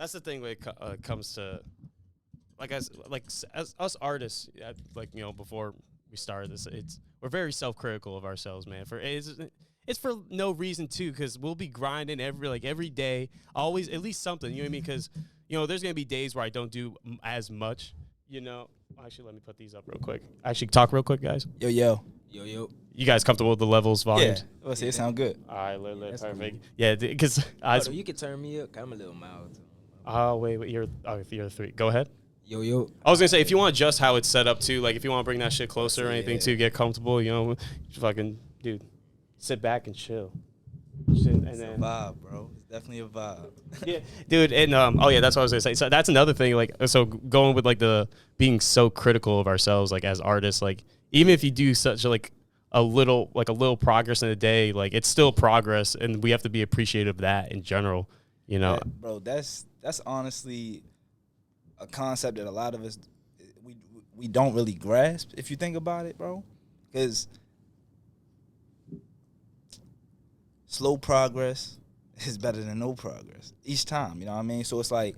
That's the thing when it comes to as us artists, before we started this, we're very self-critical of ourselves, man. It's for no reason too, because we'll be grinding every day, always at least something. You know what I mean? Because there's gonna be days where I don't do as much. Actually, let me put these up real quick. Actually, talk real quick, guys. Yo. You guys comfortable with the levels, volumes? Yeah. Let's say it sound good. All right, perfect. Cool. Yeah, because you can turn me up. I'm a little mild. Oh wait, you're three. Go ahead. Yo. I was gonna say, if you want just how it's set up too, like if you want to bring that shit closer or anything to get comfortable, just fucking dude, sit back and chill. It's a vibe, bro. It's definitely a vibe. Yeah, dude, and that's what I was gonna say. So that's another thing, so going with the being so critical of ourselves, as artists, even if you do such a little progress in a day, it's still progress, and we have to be appreciative of that in general. Yeah, bro, that's honestly a concept that a lot of us we don't really grasp if you think about it, bro. Because slow progress is better than no progress each time. You know what I mean? So it's like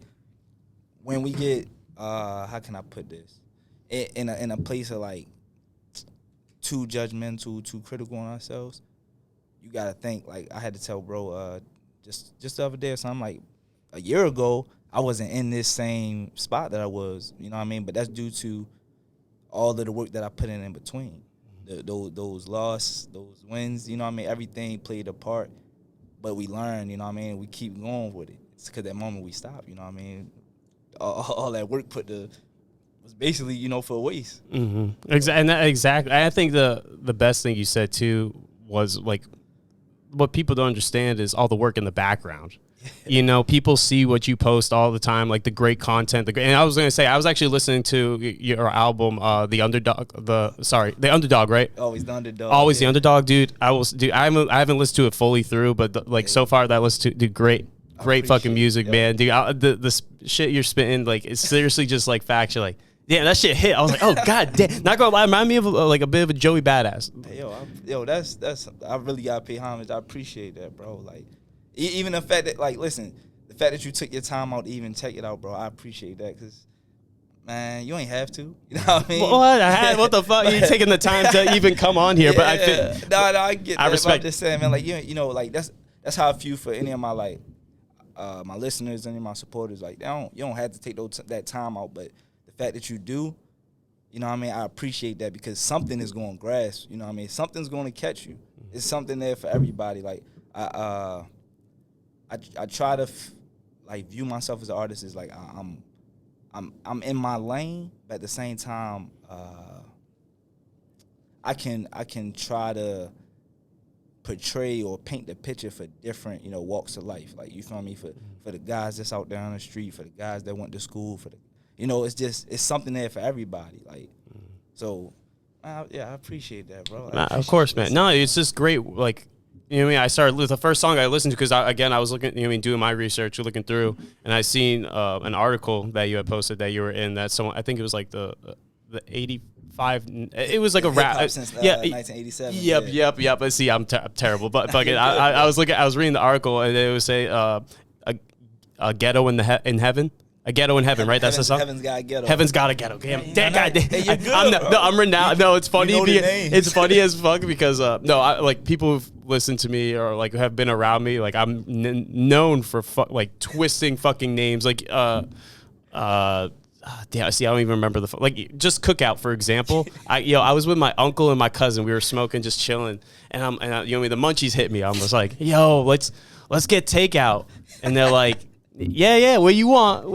when we get how can I put this in a place of too judgmental, too critical on ourselves, you gotta think. I had to tell bro just the other day or something, a year ago, I wasn't in this same spot that I was, you know what I mean? But that's due to all of the work that I put in between. Those losses, those wins, you know what I mean? Everything played a part, but we learned, you know what I mean? We keep going with it. It's because that moment we stopped, you know what I mean? All that work was basically, for a waste. Mm-hmm. Exactly. I think the best thing you said too was what people don't understand is all the work in the background. People see what you post all the time, the great content. And I was going to say, I was actually listening to your album, The Underdog, right? Always the Underdog. Always the Underdog, dude. I haven't listened to it fully through, but so far that was great fucking music, man. Dude, the shit you're spitting, it's seriously just facts. You're yeah, that shit hit. I was like, oh god damn. Not gonna lie, remind me of a bit of a Joey Badass. Yo, that's I really gotta pay homage. I appreciate that, bro. Even the fact that listen, the fact that you took your time out to even check it out, bro. I appreciate that, because man, you ain't have to. You know what I mean? What the fuck? You taking the time to even come on here? But I get that. I respect. I'm just saying, man. That's how I feel for any of my my listeners, any of my supporters. You don't have to take that time out, but the fact that you do, you know what I mean, I appreciate that, because something is going to grasp, you know what I mean, something's going to catch you. It's something there for everybody. I try to view myself as an artist as I'm in my lane, but at the same time, I can try to portray or paint the picture for different walks of life. You feel me, for the guys that's out there on the street, for the guys that went to school, for the it's something there for everybody. So yeah, I appreciate that, bro. Of course, man. No, it's just great. You know what I mean? I started the first song I listened to, because I was looking, doing my research, looking through, and I seen an article that you had posted that you were in, that someone, I think it was the 85. It was a rap. Since 1987. Yep. But see, I'm terrible. But fucking, I was reading the article, and it would say a ghetto in heaven. A ghetto in heaven, right? That's the song. Heaven's got a ghetto. Heaven's got a ghetto. Damn, God. Hey, you're good, I'm renowned. No, it's funny. It's funny as fuck, because people who've listened to me or have been around me, I'm known for twisting fucking names. Yeah, see, I don't even remember just Cookout, for example. I was with my uncle and my cousin. We were smoking, just chilling, and the munchies hit me. I was like, yo, let's get takeout, and they're like, yeah, what you want?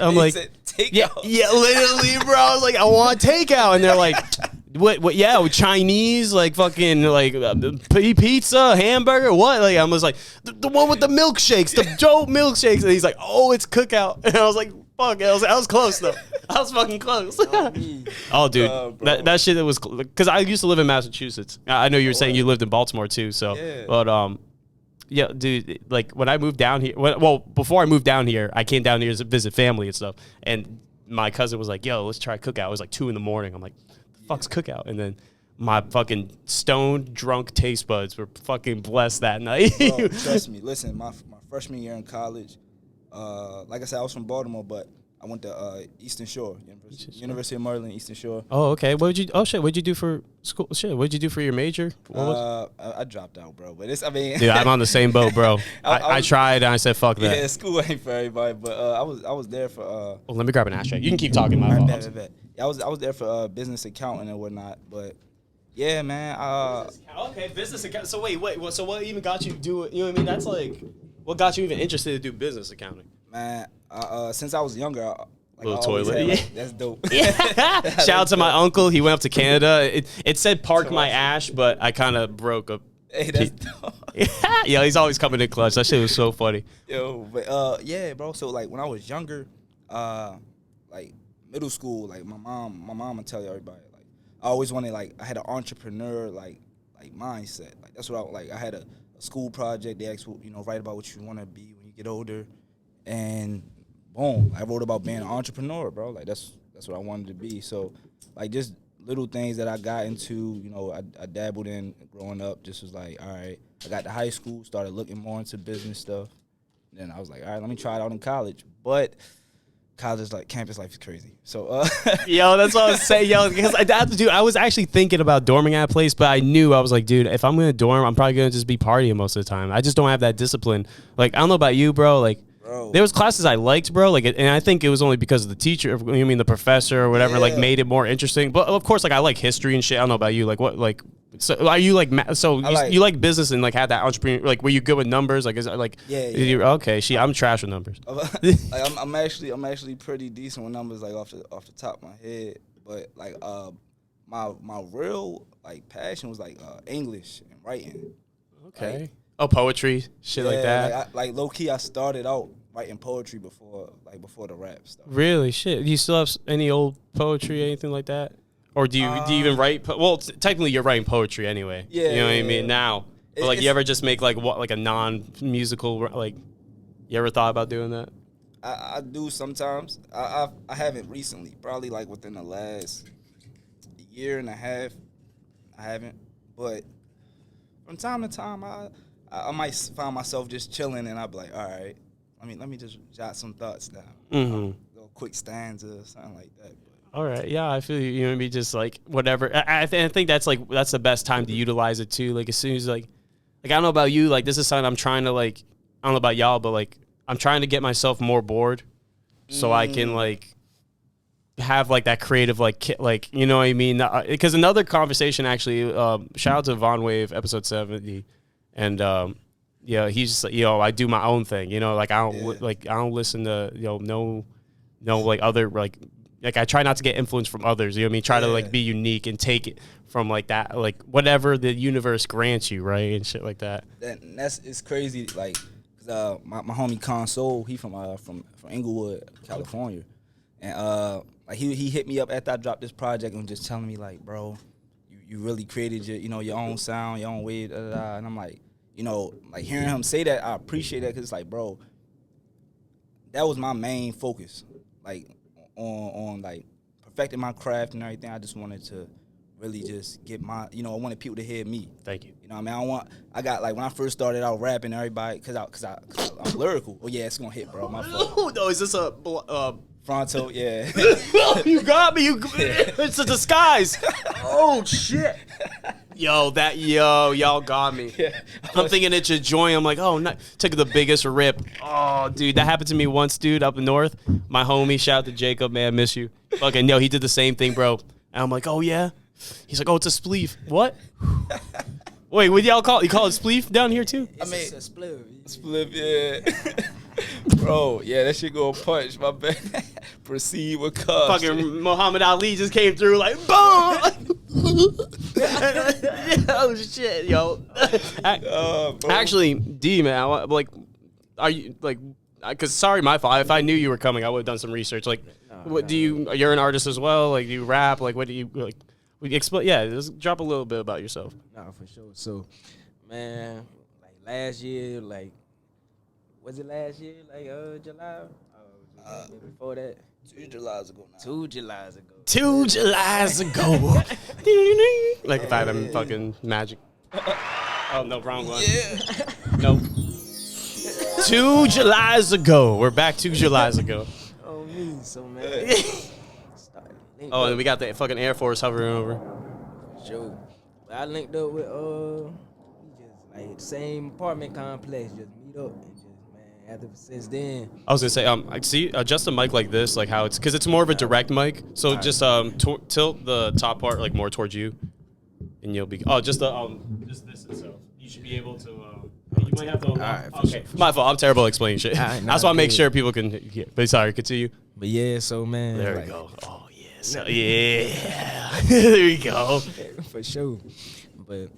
I'm like, takeout. Yeah, literally, bro. I was like, I want takeout, and they're like, what? Yeah, Chinese, fucking pizza, hamburger, what? I was like, the one with the milkshakes, the dope milkshakes, and he's like, oh, it's Cookout, and I was like, fuck, I was close though. I was fucking close. Oh, dude, that shit was, because I used to live in Massachusetts. I know you were saying you lived in Baltimore too, so yeah. But yeah, dude, when I moved down here, before I moved down here, I came down here to visit family and stuff, and my cousin was like, yo, let's try Cookout. It was 2 a.m. I'm like, the fuck's Cookout? And then my fucking stoned, drunk taste buds were fucking blessed that night. Bro, trust me. Listen, my freshman year in college, like I said, I was from Baltimore, but I went to Eastern Shore, University of Maryland, Eastern Shore. Oh, okay. What would you? Oh shit. What'd you do for school? Shit. What'd you do for your major? What was? I dropped out, bro. But it's, I mean, Dude, I'm on the same boat, bro. I tried and I said fuck that. yeah, school ain't for everybody. But I was there for. Oh, let me grab an ashtray. You can keep talking. My fault. Bet. I was there for business accounting and whatnot. But yeah, man. Okay, business account. So wait. So what even got you to do it? You know what I mean? That's like, what got you even interested to do business accounting? Man, since I was younger. Little toilet. Like, that's dope. Shout out to my uncle. He went up to Canada. It said park my ash, but I kind of broke up. Hey, that's dope. Yeah, he's always coming in clutch. That shit was so funny. Yo, but yeah, bro. So like when I was younger, like middle school, like my mom would tell everybody, like I always wanted, like I had an entrepreneur like mindset. Like that's what I had a school project. They asked, write about what you want to be when you get older, and boom, I wrote about being an entrepreneur, bro. Like that's what I wanted to be. So like just little things that I got into, I dabbled in growing up. Just was like, all right, I got to high school, started looking more into business stuff. Then I was like, all right, let me try it out in college. But college, like campus life is crazy. So yo, that's what I was saying, yo, because I was actually thinking about dorming at a place, but I knew, I was like, dude, if I'm gonna dorm, I'm probably gonna just be partying most of the time. I just don't have that discipline. Like, I don't know about you, bro. Like, there was classes I liked, bro. Like, and I think it was only because of the teacher, the professor or whatever, like made it more interesting. But of course, like I like history and shit. I don't know about you. Like, what, like, so are you like, you like business and like had that entrepreneur? Like, were you good with numbers? Like, is it like, okay, I'm trash with numbers. Like, I'm actually pretty decent with numbers, like off the top of my head. But like, my real like passion was like English and writing. Okay. Like, poetry, shit like that. Like low key, I started out writing poetry before the rap stuff. Really? Shit. Do you still have any old poetry, anything like that? Or do you even write? Well, technically, you're writing poetry anyway. Yeah. You know what I mean? Now, but like, you ever just make like a non-musical, like, you ever thought about doing that? I do sometimes. I haven't recently. Probably like within the last year and a half. I haven't. But from time to time, I might find myself just chilling, and I'll be like, all right, let me just jot some thoughts down. Mm-hmm. Little quick stanza, something like that. But. All right, yeah, I feel you know me, just like whatever. I think that's the best time to utilize it too. Like as soon as like I don't know about you, like this is something I'm trying to like. I don't know about y'all, but like I'm trying to get myself more bored, so I can like have like that creative like you know what I mean? Because another conversation actually, shout out to Von Wave episode 70. And he's just like, I do my own thing, like I don't listen to no like other like I try not to get influence from others, you know what I mean? Try to like be unique and take it from like that, like whatever the universe grants you, right, and shit like that. It's crazy, like cause my homie Console, he from Inglewood, California, and like he hit me up after I dropped this project and just telling me like, bro, you really created your own sound, your own way, and I'm like, like hearing him say that, I appreciate that, because it's like, bro, that was my main focus, like on like perfecting my craft and everything. I just wanted to really just get I wanted people to hear me. Thank you. You know what I mean? I got like when I first started out rapping, everybody, cause I'm lyrical. Oh yeah, it's gonna hit, bro. My fault. No, is this a Fronto? Yeah. You got me. It's a disguise. Oh shit. Y'all got me. Yeah. I'm thinking it's a joint. I'm like, oh, no. Took the biggest rip. Oh, dude, that happened to me once, dude, up north. My homie, shout out to Jacob, man, miss you. Fucking, he did the same thing, bro. And I'm like, oh, yeah? He's like, oh, it's a spleef. What? Wait, what do y'all call it? You call it spleef down here, too? It's a spliff. Spliff, yeah. Bro, yeah, that shit go punch, my bad. Proceed with cuz. Fucking Muhammad Ali just came through like, boom! Oh, shit, yo. Actually, D, man, like, are you, like, because sorry, my fault. If I knew you were coming, I would have done some research. Like, you're an artist as well? Like, do you rap? Like, what do you, like, explain? Yeah, just drop a little bit about yourself. Nah, for sure. So, man, like last year, like, was it last year? Like, July? Before that? 2 Julys ago now. 2 Julys ago. 2 Julys ago. Like if I had them fucking magic. Oh, no, wrong one. Yeah. Nope. 2 Julys ago. We're back 2 Julys ago. Oh, me, so man. Oh, and we got the fucking Air Force hovering over. Sure. But I linked up with we just like the same apartment complex, just meet up and just since then. I was gonna say, I see, adjust the mic like this, like how it's, because it's more of a direct mic. So just tilt the top part like more towards you, and you'll be. Just this itself. You should be able to. You might have to. Okay, my fault. I'm terrible at explaining shit. I just want to make sure people can hear. But sorry, continue. But yeah, so man. There we go. Oh yeah. So, yeah. There we go. For sure. But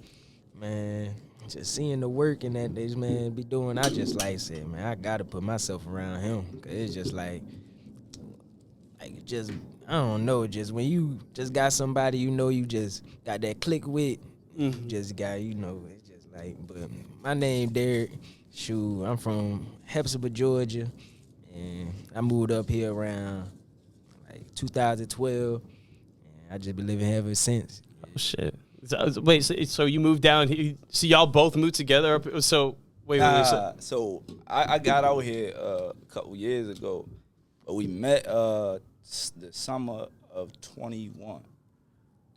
man, just seeing the work and that this man be doing, I just like said, man, I gotta put myself around him. Cause it's just like just, I don't know, just when you just got somebody you just got that click with, just got, it's just like, but my name Derrick. Shoot, I'm from Hepzibah, Georgia, and I moved up here around 2012, and I just been living here ever since. Oh shit! Wait, so you moved down here? So y'all both moved together? So wait. So I got out here a couple years ago, but we met the summer of 21.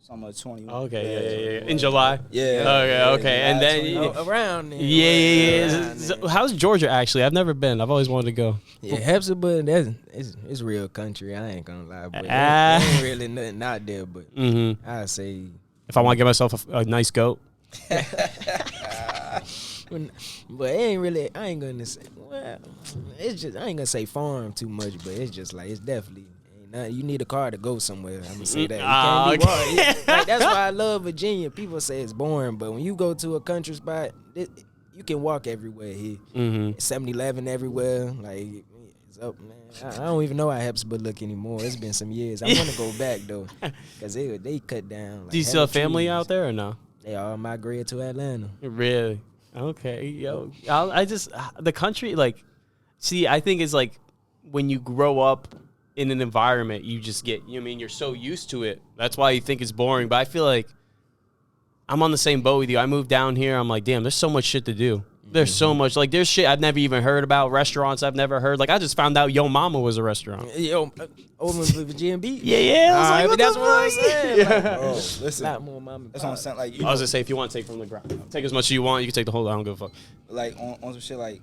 Summer of 21. Okay, yeah. In July. Yeah. Okay. And then around there. Yeah. So how's Georgia actually? I've never been. I've always wanted to go. Yeah, Hepzibah, it's real country. I ain't gonna lie, but there ain't really nothing out there. But I say, if I want to get myself a nice goat. But it ain't really. I ain't gonna say. Well, it's just, I ain't gonna say farm too much, but it's just like, it's definitely. You need a car to go somewhere. I'm gonna say that. You can't be walking. Like, that's why I love Virginia. People say it's boring, but when you go to a country spot, you can walk everywhere here. 7-Eleven everywhere. Like, it's up, man. I don't even know how Hepzibah look anymore. It's been some years. I want to go back though, because they cut down. Like, do you still have family out there or no? They all migrated to Atlanta. Really? Okay, yo. I just the country, like, see, I think it's like when you grow up in an environment, you just get, you're so used to it. That's why you think it's boring. But I feel like I'm on the same boat with you. I moved down here. I'm like, damn, there's so much shit to do. There's so much. Like, there's shit I've never even heard about. Restaurants I've never heard. Like, I just found out Yo Mama was a restaurant. Yo, over in Virginia Beach. Yeah. I was like, that's what I'm saying. Yeah. Like, Bro, listen. Not more mama. That's what I'm saying. Like, I was gonna say, if you want to take from the ground, take as much as you want. You can take the whole. I don't give a fuck. Like, on some shit, like,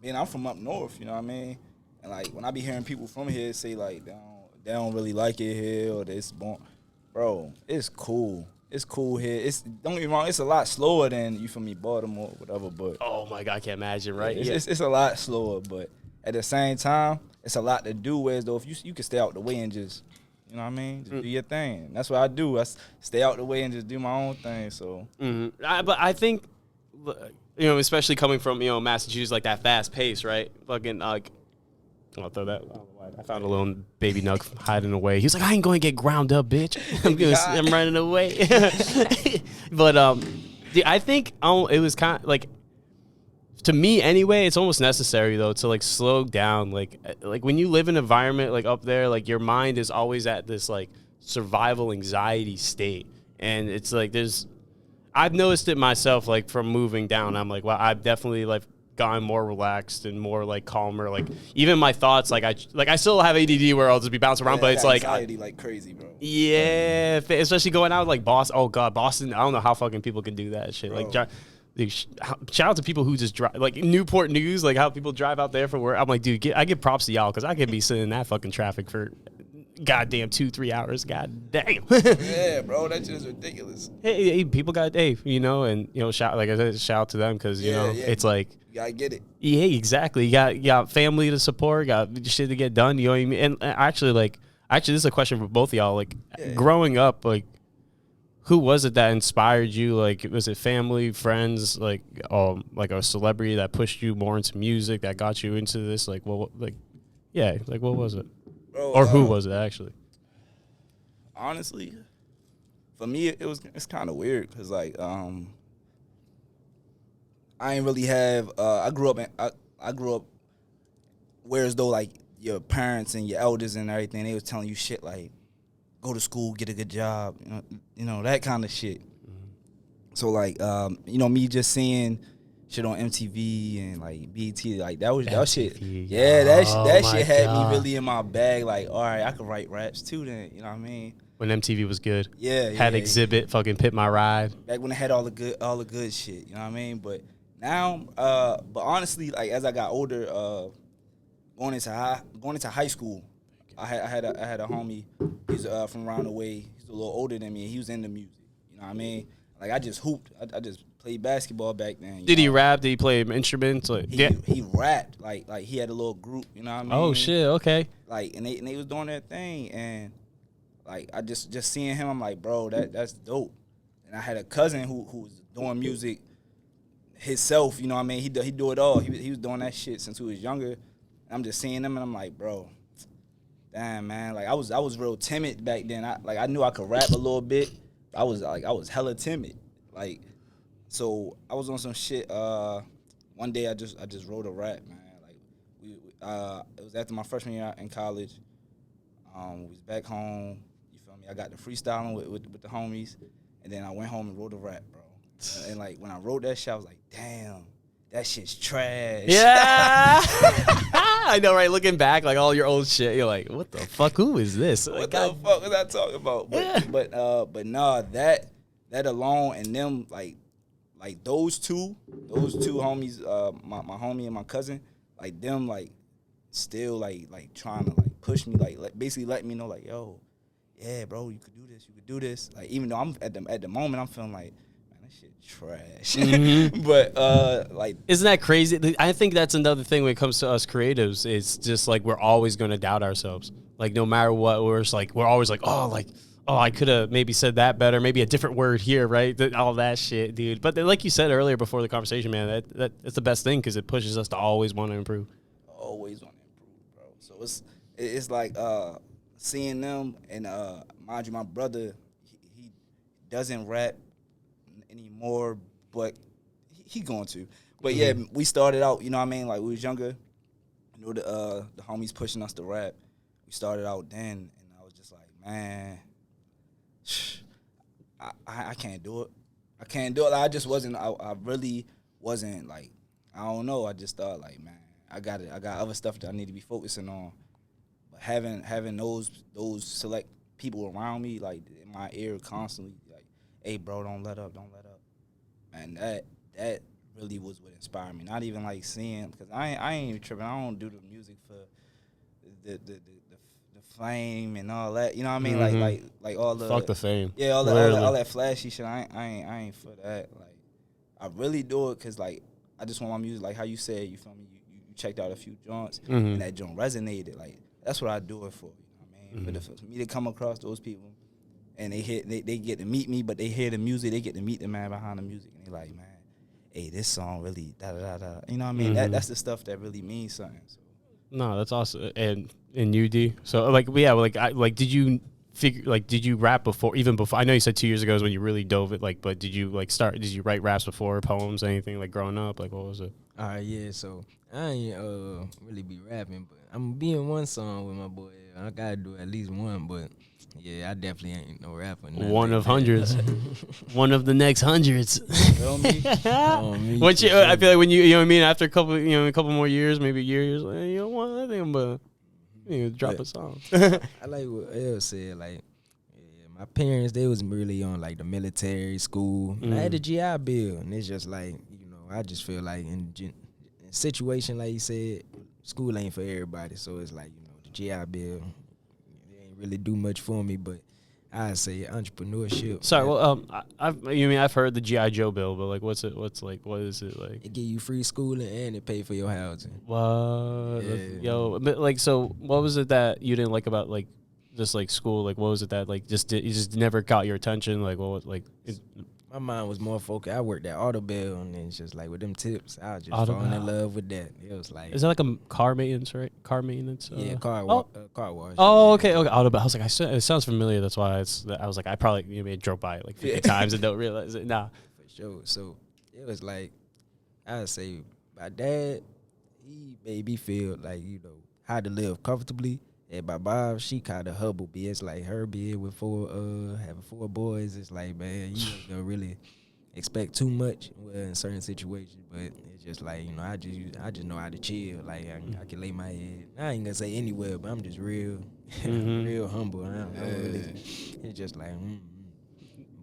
man, I'm from up north. You know what I mean? And like, when I be hearing people from here say like they don't really like it here or this, bro, it's cool. It's cool here. Don't get me wrong, it's a lot slower than, you feel me, Baltimore or whatever, but Oh my God, I can't imagine, right? It's a lot slower, but at the same time, it's a lot to do, whereas though if you can stay out the way and just, you know what I mean, just do your thing. That's what I do. I stay out the way and just do my own thing, so. But I think, especially coming from, Massachusetts, like that fast pace, right? Fucking, like, I'll throw that. I found a little baby nug hiding away. He was like, I ain't going to get ground up, bitch. I'm running away. But I think it was kind of like, to me anyway, it's almost necessary though to like slow down. Like when you live in an environment like up there, like your mind is always at this like survival anxiety state, and it's like I've noticed it myself. Like from moving down, I'm like, well, I've definitely like gotten more relaxed and more like calmer. Like even my thoughts, like I still have ADD where I'll just be bouncing around, but it's like anxiety like crazy, bro. Yeah, especially going out like Boston. Oh God, Boston! I don't know how fucking people can do that shit. Bro. Like, shout out to people who just drive, like Newport News, like how people drive out there for work. I'm like, dude, I give props to y'all because I could be sitting in that fucking traffic for goddamn 2-3 hours. God damn. Yeah, bro, that shit is ridiculous. Hey, people got and shout, like I said, shout out to them because it's like you gotta get it. Yeah, exactly. You got family to support, got shit to get done. You know what I mean? And actually, this is a question for both of y'all. Like, growing up, like, who was it that inspired you? Like, was it family, friends, like a celebrity that pushed you more into music, that got you into this? Like, what was it? Bro, or who was it actually? Honestly, for me, it's kind of weird because like I ain't really have. I grew up whereas though like your parents and your elders and everything, they was telling you shit like, go to school, get a good job, you know that kind of shit. So like me just seeing shit on MTV and like BT, like that shit. MTV. Yeah, that my shit had God. me really in my bag. Like, all right, I could write raps too. Then you know what I mean? When MTV was good. Yeah, Had Exhibit, fucking Pit My Ride. back when it had all the good shit. You know what I mean? But now, but honestly, like as I got older, going into high school, I had a homie. He's from around the way. He's a little older than me, and he was into music. You know what I mean? Like I just hooped. I just played basketball back then. Did he rap? Did he play instruments? Like, He rapped. Like he had a little group. You know what I mean? Oh shit. Okay. Like and they was doing their thing, and like I just seeing him, I'm like, bro, that's dope. And I had a cousin who was doing music himself. You know what I mean? He do it all. He was doing that shit since he was younger. I'm just seeing him, and I'm like, bro, damn man. Like I was real timid back then. I knew I could rap a little bit. I was hella timid. Like, so I was on some shit. One day I just wrote a rap, man. Like it was after my freshman year in college. We was back home. You feel me? I got the freestyling with the homies, and then I went home and wrote a rap, bro. And like when I wrote that shit, I was like, damn, that shit's trash. Yeah. I know, right? Looking back, like all your old shit, you're like, what the fuck? Who is this? What the fuck was I talking about? But nah, that alone and them like those two homies, my homie and my cousin, like them like still like trying to like push me, like basically letting me know like, yo, yeah, bro, you could do this. Like even though I'm at the moment I'm feeling like, man, that shit trash. Mm-hmm. But like, isn't that crazy? I think that's another thing when it comes to us creatives. It's just like we're always going to doubt ourselves. Like no matter what, we're always like, oh, I could have maybe said that better, maybe a different word here, right? All that shit, dude. But then, like you said earlier before the conversation, man, that's the best thing because it pushes us to always want to improve. Always want to improve, bro. So it's like seeing them, and mind you, my brother, he doesn't rap anymore, but he going to. But yeah, we started out, you know what I mean? Like we was younger, you know, the homies pushing us to rap. We started out then, and I was just like, man, I can't do it. I can't do it. Like, I just wasn't. I really wasn't like. I don't know. I just thought like, man, I got it. I got other stuff that I need to be focusing on. But having those select people around me, like in my ear constantly, like, hey, bro, don't let up. And that really was what inspired me. Not even like seeing, because I ain't even tripping. I don't do the music for the fame and all that. You know what I mean? Mm-hmm. Like all the fuck the fame. Yeah, all that flashy shit. I ain't for that. Like I really do it because like I just want my music, like how you said, you feel me? You checked out a few joints and that joint resonated. Like that's what I do it for. You know what I mean? For me to come across those people and they get to meet me, but they hear the music, they get to meet the man behind the music, and they like, man, hey, this song really da da da. You know what I mean? That's the stuff that really means something. So. No, that's awesome. And UD. So like, yeah, like did you figure, like, did you rap before, even before? I know you said 2 years ago is when you really dove it, like, but did you like did you write raps before, poems, anything, like growing up? Like, what was it? All right, yeah. So I ain't really be rapping, but I'm being one song with my boy. I gotta do at least one, but yeah, I definitely ain't no rapper. One of hundreds. One of the next hundreds. Feel me? Once you, I feel like when you know what I mean, after a couple more years, maybe years, like, you know what, I think I'm gonna drop a song. I like what El said, like, yeah, my parents, they was really on like the military school. I had the GI Bill, and it's just like, you know, I just feel like in situation like you said, school ain't for everybody. So it's like, you know, the GI Bill, it ain't really do much for me, but I say entrepreneurship. Sorry, well, I've heard the GI Joe bill, but like, what is it like? It give you free schooling and it pay for your housing. What? Yeah. Yo, but like, so what was it that you didn't like about like just like school? Like, what was it that like you just never got your attention? Like, what was like? My mind was more focused. I worked at Auto Bell, and it's just like with them tips, I was just falling in love with that. It was like, is that like a car maintenance, right? Car maintenance. Yeah, car wash. Oh, okay. Auto Bell. I was like, it sounds familiar. That's why I was like, I probably drove by it like 50 times and don't realize it. Nah, for sure. So it was like, I would say my dad, he made me feel like, you know, how to live comfortably. And my mom, she kind of humble me. It's like her being with having 4 boys. It's like, man, you ain't gonna really expect too much in certain situations, but it's just like, I just know how to chill. Like I can lay my head. I ain't gonna say anywhere, but I'm just real, real humble. I don't really, it's just like,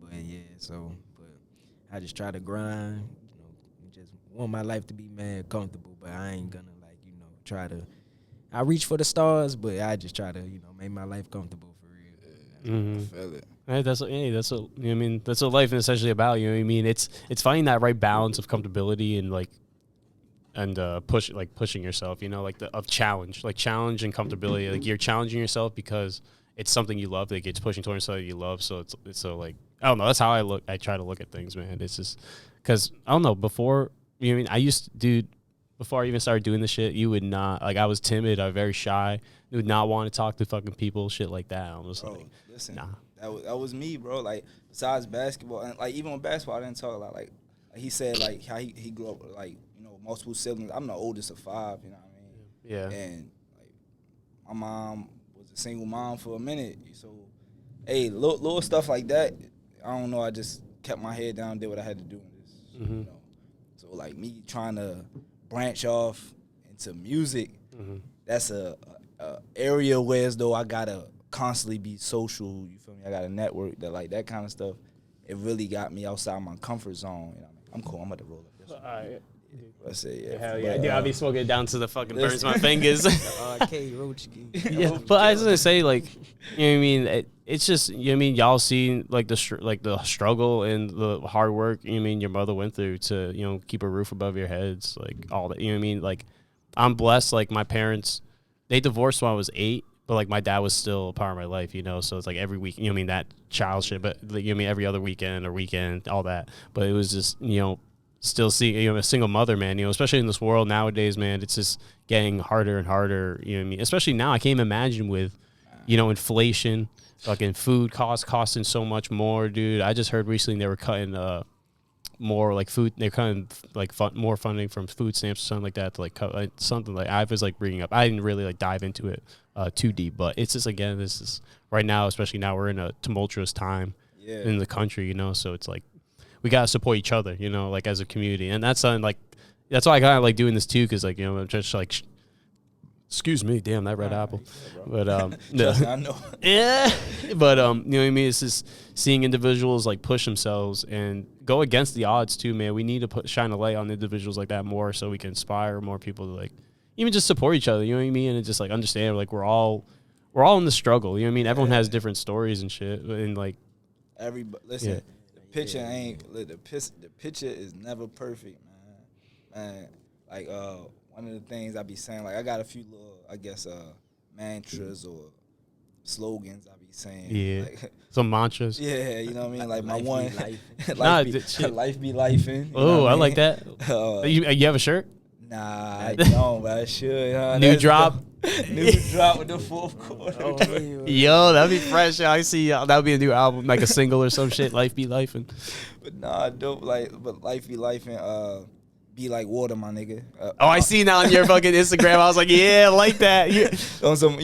but yeah. So, but I just try to grind. Just want my life to be mad comfortable, but I ain't gonna try to. I reach for the stars, but I just try to make my life comfortable for real. I feel it. Right, that's what life is essentially about. You know what I mean? It's finding that right balance of comfortability and pushing yourself. Of challenge and comfortability. Like you're challenging yourself because it's something you love. Like it's pushing towards something you love. So it's so like I don't know. That's how I try to look at things, man. It's just because I don't know. Before I even started doing this shit, you would not I was timid. I was very shy. You would not want to talk to fucking people, shit like that. I was like, listen, nah. That was me, bro. Like besides basketball, and like even with basketball, I didn't talk a lot. Like he said, like how he grew up, like multiple siblings. I'm the oldest of 5. You know what I mean? Yeah. And like my mom was a single mom for a minute. So hey, little stuff like that. I don't know. I just kept my head down, did what I had to do in this. So like me trying to branch off into music, that's a area where as though I gotta constantly be social. You feel me? I got a network that kind of stuff. It really got me outside my comfort zone. You know what I mean? I'm cool. I'm about to roll up this one. All right. I say yeah. Hell yeah, dude, I'll be smoking it down to the fucking burns my fingers. Yeah, but I was gonna say, like, you know what I mean? It's just, you know what I mean? Y'all seen like the struggle and the hard work, you know what I mean, your mother went through to, keep a roof above your heads, like all that, you know what I mean? Like, I'm blessed, like my parents, they divorced when I was 8, but like my dad was still a part of my life, so it's like every week, you know what I mean, that child shit, but like, you know what I mean, every other weekend, all that. But it was just, still seeing, a single mother, man, especially in this world nowadays, man, it's just getting harder and harder, you know what I mean? Especially now, I can't even imagine with, inflation, fucking food costing so much more, dude. I just heard recently they were cutting more like food, they're cutting like more funding from food stamps or something like that to like cut something like I was like bringing up. I didn't really like dive into it too deep, but it's just, again, this is right now, especially now we're in a tumultuous time in the country, so it's like, we gotta support each other, like as a community, and that's something like that's why I kind of like doing this too, because like I'm just like, excuse me, damn that red apple, but Trust me, I know. yeah, but you know what I mean. It's just seeing individuals like push themselves and go against the odds too, man. We need to shine a light on individuals like that more, so we can inspire more people to like even just support each other. You know what I mean? And just like understand like we're all in the struggle. You know what I mean? Everyone has different stories and shit, and like everybody. Listen. Yeah. The picture is never perfect, man. Like one of the things I be saying, like I got a few little, I guess, mantras or slogans I be saying. Yeah, like, some mantras. Yeah, you know what I mean. Like my one, life be lifing. Oh, I like that. You have a shirt? Nah, I don't, but I should. New drop. New drop with the 4th quarter. Yo, that'd be fresh. I see. That would be a new album, like a single or some shit. Life be lifing. But nah, dope. But life be lifing. Be like water, my nigga. I see now on your fucking Instagram. I was like, yeah, I like that. Yeah. On some,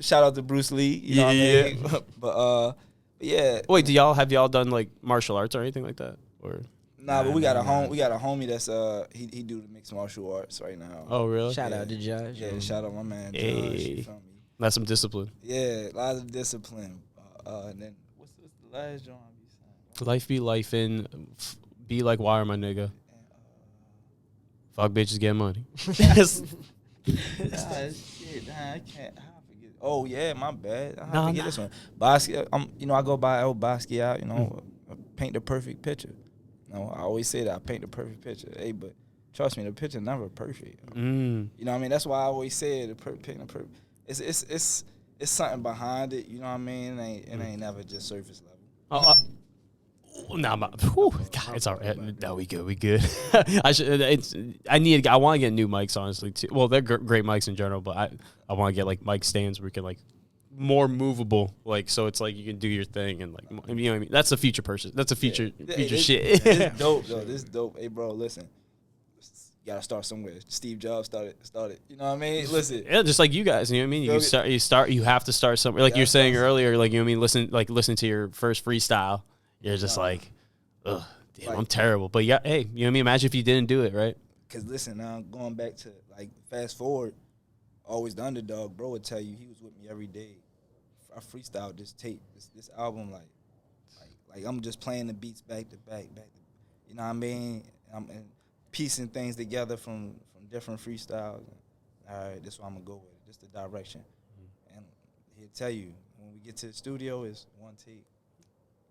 shout out to Bruce Lee. You know what I mean? But yeah. Wait, have y'all done like martial arts or anything like that, or? Nah, but we got a homie that's he do the mixed martial arts right now. Oh really? Shout out to Josh. Yeah, shout out my man Josh. Hey. You feel me? That's some discipline. Yeah, a lot of discipline. And then what's the last joint I be saying? Life be lifing, be like wire, my nigga. Fuck bitches, get money. Shit, I can't. How I forget? Oh yeah, my bad. I forget this one. Basquiat. I go by Basquiat. Paint the perfect picture. I always say that I paint the perfect picture. Hey, but trust me, the picture never perfect. You know what I mean? That's why I always say paint the perfect. It's something behind it. You know what I mean? It ain't never just surface level. God, it's all right. No, we good. I want to get new mics, honestly, too. Well, they're great mics in general, but I want to get like mic stands where we can like more movable, like, so it's like you can do your thing and like, you know what I mean? That's a future person. That's a future shit. This dope though. This dope. Hey, bro, listen. You gotta start somewhere. Steve Jobs started. You know what I mean? Listen. Yeah, just like you guys. You know what I mean? You have to start somewhere. Like you were saying earlier, like, you know what I mean? Listen to your first freestyle. You're just like, ugh, Damn, like, I'm terrible. But yeah, hey, you know what I mean? Imagine if you didn't do it, right? Because listen, now going back to, like, fast forward, always the Underdog, bro would tell you he was with me every day. I freestyled this tape, this album, like I'm just playing the beats back to back. You know what I mean? I'm piecing things together from different freestyles. All right, this is what I'm going to go with. This is the direction. And he'll tell you, when we get to the studio, it's one take.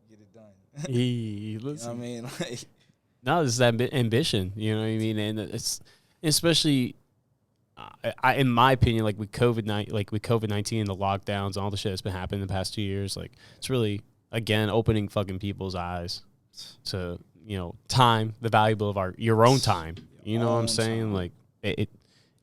Get it done. You know what I mean? Like, no, this is ambition. You know what I mean? And it's especially, in my opinion, like with COVID-19 and the lockdowns and all the shit that's been happening in the past 2 years, like it's really, again, opening fucking people's eyes to, you know, time, the valuable of your own time. You know what I'm saying? Like it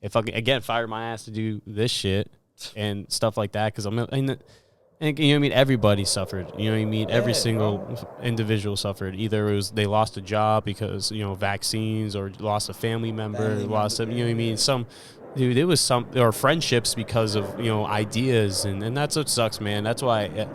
fucking, again, fired my ass to do this shit and stuff like that, because and you know what I mean? Everybody suffered. You know what I mean? Every single individual suffered. Either it was they lost a job because, you know, vaccines, or lost a family member, you know what I mean? It was or friendships because of, you know, ideas, and that's what sucks, man. That's why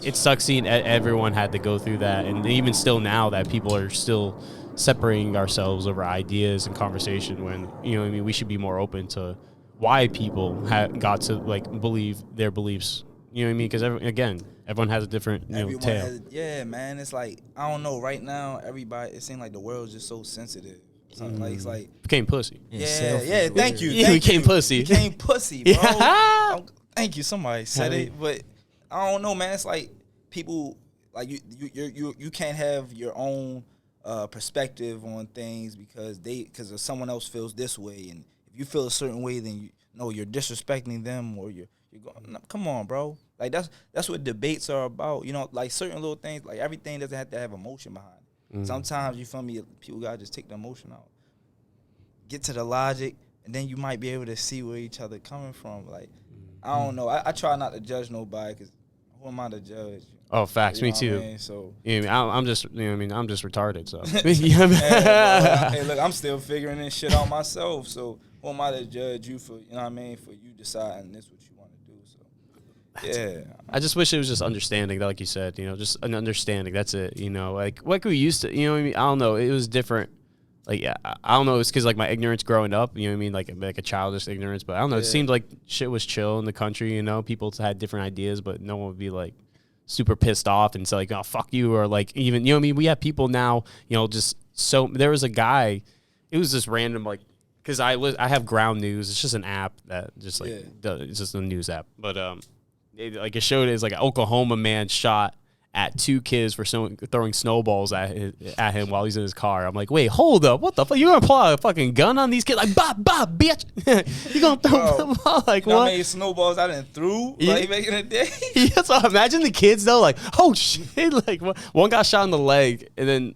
it sucks seeing everyone had to go through that, and even still now that people are still separating ourselves over ideas and conversation, when, you know what I mean, we should be more open to why people got to, like, believe their beliefs. You know what I mean? Because, again, everyone has a different, tale. Yeah, man. It's like, I don't know. Right now, everybody, it seems like the world's just so sensitive. Like, it's like, became pussy. Yeah. Thank you. Yeah, became pussy. Became pussy, bro. Yeah. Thank you. Somebody said it, but I don't know, man. It's like people, like, you can't have your own perspective on things because someone else feels this way, and if you feel a certain way, then you're disrespecting them, or you're going. No, come on, bro. Like, that's what debates are about. You know, like, certain little things, like, everything doesn't have to have emotion behind it. Mm-hmm. Sometimes, you feel me, people gotta just take the emotion out, get to the logic, and then you might be able to see where each other coming from. Like, I don't know. I try not to judge nobody, because who am I to judge? Oh, facts. Me too. I mean? So, I'm just, you know what I mean, I'm just retarded. So, hey, look, I'm still figuring this shit out myself. So, who am I to judge you for? You know what I mean? For you deciding this what you want to do. So, yeah. I just wish it was just understanding, like you said. You know, just an understanding. That's it. You know, like we used to. You know what I mean? I don't know. It was different. Like, yeah, I don't know. It's because, like, my ignorance growing up. You know what I mean? Like a childish ignorance. But I don't know. It seemed like shit was chill in the country. You know, people had different ideas, but no one would be like super pissed off and say, like, oh, fuck you, or, like, even, you know what I mean? We have people now, you know, just so, there was a guy, it was just random, like, because I have Ground News. It's just an app that just, like, it's just a news app. But, it showed it's like an Oklahoma man shot at 2 kids for throwing snowballs at him while he's in his car. I'm like, wait, hold up. What the fuck? You gonna pull out a fucking gun on these kids? Like, bop, bitch. You gonna throw them all? Like, what? How many snowballs I done threw, like, back in the day? Yeah, so imagine the kids, though, like, oh, shit. Like, one got shot in the leg, and then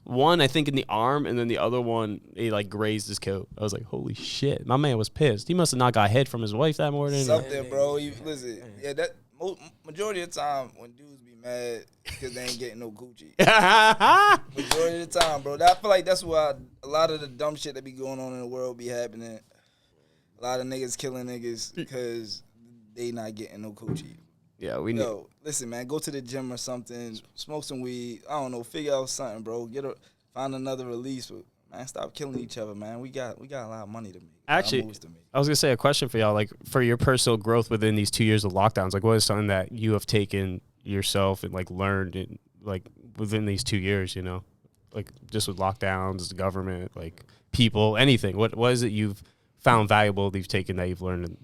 one, I think, in the arm, and then the other one, he, like, grazed his coat. I was like, holy shit. My man was pissed. He must have not got head from his wife that morning. Something, bro. Listen, that majority of the time when dudes be mad because they ain't getting no Gucci. Majority of the time, bro. I feel like that's why a lot of the dumb shit that be going on in the world be happening. A lot of niggas killing niggas because they not getting no Gucci. Yeah, listen, man, go to the gym or something, smoke some weed. I don't know, figure out something, bro. Find another release. But, man, stop killing each other, man. We got a lot of money to make. Actually, I was gonna say a question for y'all, like, for your personal growth within these 2 years of lockdowns. Like, what is something that you have taken yourself and, like, learned in, like, within these 2 years? You know, like, just with lockdowns, the government, like, people, anything. What is it you've found valuable that you've taken that you've learned?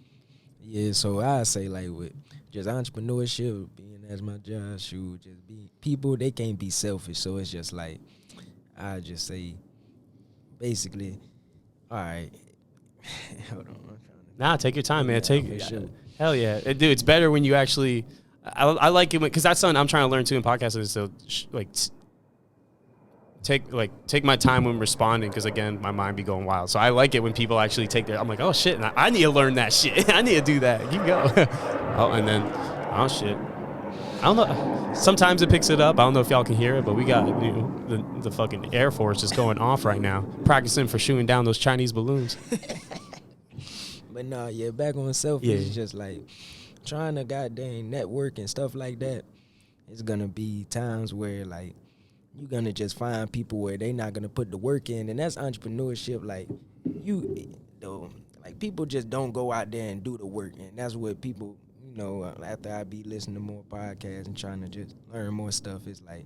Yeah, so I say, like, with just entrepreneurship, being as my job, just be people. They can't be selfish, so it's just like, I just say, basically, all right. Hold on. Nah, take your time, man. Hell yeah, dude. It's better when you actually. I like it because that's something I'm trying to learn too in podcasting. Is to take my time when responding, because, again, my mind be going wild. So I like it when people actually take their. I'm like, oh shit, I need to learn that shit. I need to do that. You go. And then, oh shit. I don't know. Sometimes it picks it up. I don't know if y'all can hear it, but we got, you know, the fucking Air Force is going off right now, practicing for shooting down those Chinese balloons. But nah, yeah, back on selfish, it's just like trying to goddamn network and stuff like that. It's gonna be times where, like, you're gonna just find people where they not gonna put the work in, and that's entrepreneurship. Like like people just don't go out there and do the work, and that's what people, after I be listening to more podcasts and trying to just learn more stuff, it's like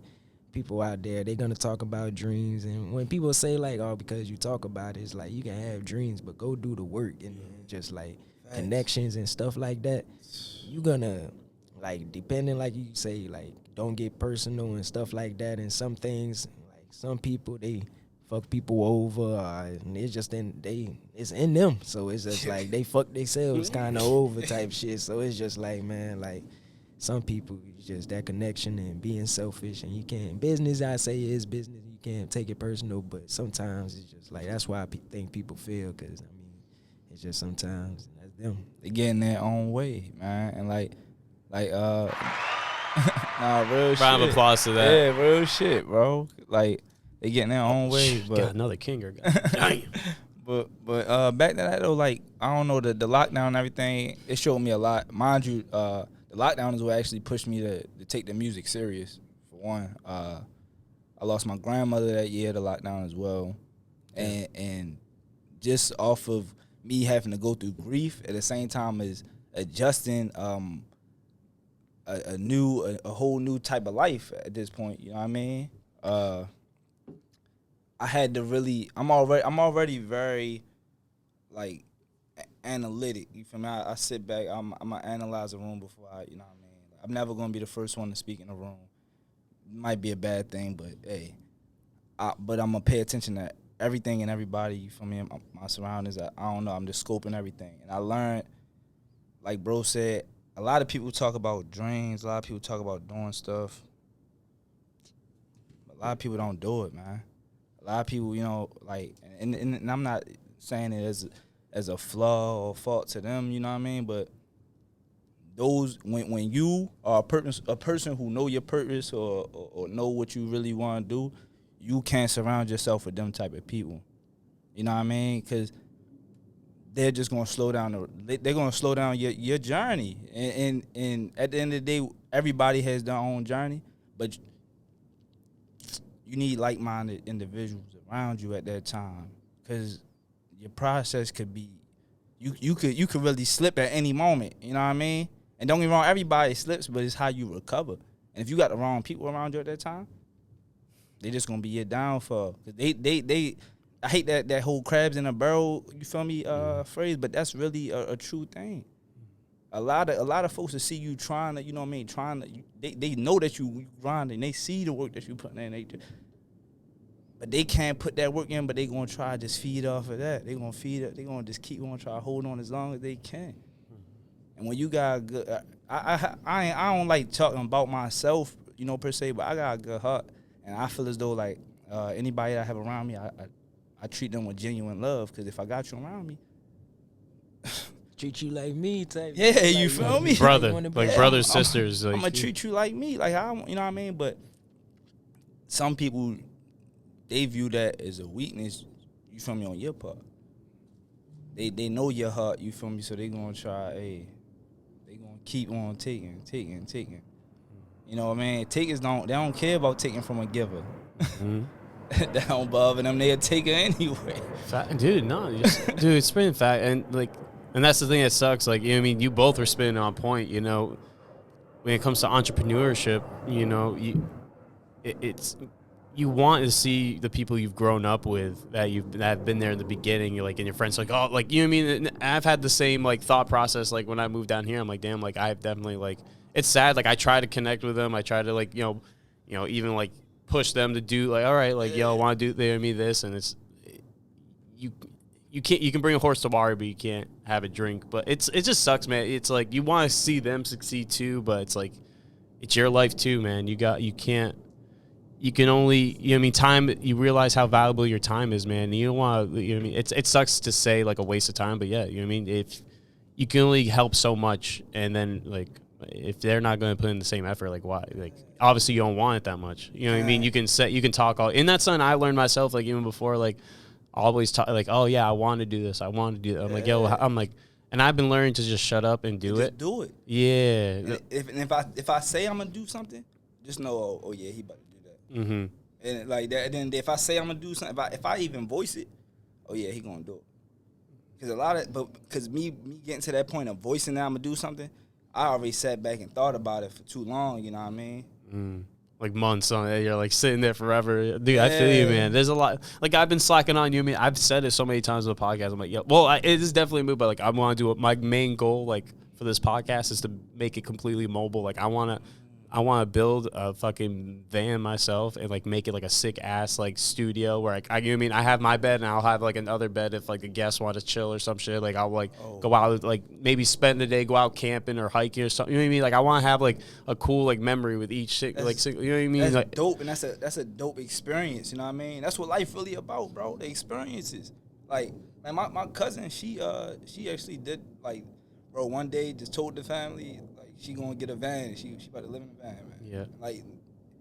people out there, they gonna talk about dreams, and when people say like, oh, because you talk about it, it's like you can have dreams, but go do the work, and just like connections and stuff like that, you gonna, like, depending, like you say, like, don't get personal and stuff like that, and some things, like some people, they fuck people over, and it's just it's in them, so it's just like they fuck themselves kind of over type shit, so it's just like, man, like, some people, it's just that connection and being selfish, and you can't, business, I say, is business, you can't take it personal, but sometimes it's just like, that's why I think people feel, because, I mean, it's just sometimes, that's them. They get in their own way, man, and like, nah, real shit. Round of applause to that. Yeah, real shit, bro. Like, they get in their own way, but got another kinger. Damn. But back to that though, like, I don't know, the lockdown and everything, it showed me a lot. Mind you, the lockdown is what actually pushed me to take the music serious. For one, I lost my grandmother that year, the lockdown as well, and just off of me having to go through grief at the same time as adjusting a whole new type of life at this point. You know what I mean? I had to really. I'm already very, like, analytic. You feel me? I sit back. I'm gonna analyze a room before I. You know what I mean? I'm never gonna be the first one to speak in a room. Might be a bad thing, but hey, but I'm gonna pay attention to everything and everybody. You feel me? My surroundings. I don't know. I'm just scoping everything, and I learned, like bro said, a lot of people talk about dreams. A lot of people talk about doing stuff. A lot of people don't do it, man. A lot of people, like, and I'm not saying it as a flaw or fault to them, you know what I mean? But those, when you are a person who know your purpose or know what you really want to do, you can't surround yourself with them type of people. You know what I mean? Because they're just gonna slow down. They're gonna slow down your journey. And at the end of the day, everybody has their own journey, but you need like-minded individuals around you at that time, because your process could be, you could really slip at any moment. You know what I mean? And don't get me wrong, everybody slips, but it's how you recover. And if you got the wrong people around you at that time, they just gonna be your downfall. Cause they I hate that whole crabs in a barrel, you feel me, phrase, but that's really a true thing. A lot of folks that see you trying to, you know what I mean, they know that you grinding, they see the work that you putting in, but they can't put that work in, but they gonna try to just feed off of that. They gonna feed it, they gonna just keep on trying to hold on as long as they can. And when you got a good, I don't like talking about myself, per se, but I got a good heart, and I feel as though, like, anybody that I have around me, I treat them with genuine love, because if I got you around me, treat you like me type. Yeah, like, you feel me? Brother, like brothers, sisters. I'm Like, gonna treat you like me, like how, you know what I mean? But some people, they view that as a weakness, you feel me, on your part. They know your heart, you feel me, so they gonna try, they gonna keep on taking. You know what I mean? Takers they don't care about taking from a giver. Mm-hmm. That don't bother them, they'll take it anyway. Dude, no, dude, it's spinning fact, and that's the thing that sucks. Like, I mean, you both were spinning on point. When it comes to entrepreneurship, it's you want to see the people you've grown up with that have been there in the beginning. You're like, and your friends like, oh, like, you know what I mean? And I've had the same like thought process. Like when I moved down here, I'm like, damn, like I've definitely like, it's sad. Like I try to connect with them. I try to like, even like push them to do like, all right, like, I want to do me this, and it's you can bring a horse to water, but you can't have a drink. But it just sucks, man. It's like you want to see them succeed too, but it's like it's your life too, man. You can only, time, you realize how valuable your time is, man. You don't want to, it sucks to say like a waste of time, but yeah, if you can only help so much, and then like if they're not going to put in the same effort, like why? Like obviously you don't want it that much. You know what I mean? You can talk all, and that's something I learned myself, like even before, like always talk like, oh yeah, I want to do this. I want to do that. I'm like, I'm like, and I've been learning to just shut up and do it. Do it. Yeah. And if I say I'm gonna do something, just know, oh yeah, he about to do that. Mm-hmm. And like that, and then if I say I'm gonna do something, if I even voice it, oh yeah, he gonna do it. Because me getting to that point of voicing that I'm gonna do something, I already sat back and thought about it for too long. You know what I mean? Like months on it, you're like sitting there forever. Dude, I feel you, man. There's a lot. Like I've been slacking on you. I mean, I've said it so many times on the podcast. I'm like, yeah. Well, it is definitely a move, but like I want to do it. My main goal, like for this podcast, is to make it completely mobile. Like I want to build a fucking van myself and like make it like a sick ass like studio where I you know what I mean, I have my bed and I'll have like another bed if like the guests want to chill or some shit. Like I'll like go out, like maybe spend the day, go out camping or hiking or something. You know what I mean? Like I want to have like a cool like memory with each shit. Like you know what I mean? That's like, dope, and that's a dope experience. You know what I mean? That's what life really about, bro. The experiences. Like man, my cousin, she actually did like, bro. One day just told the family like she gonna get a van. She about to live in a van, man. Yeah. Like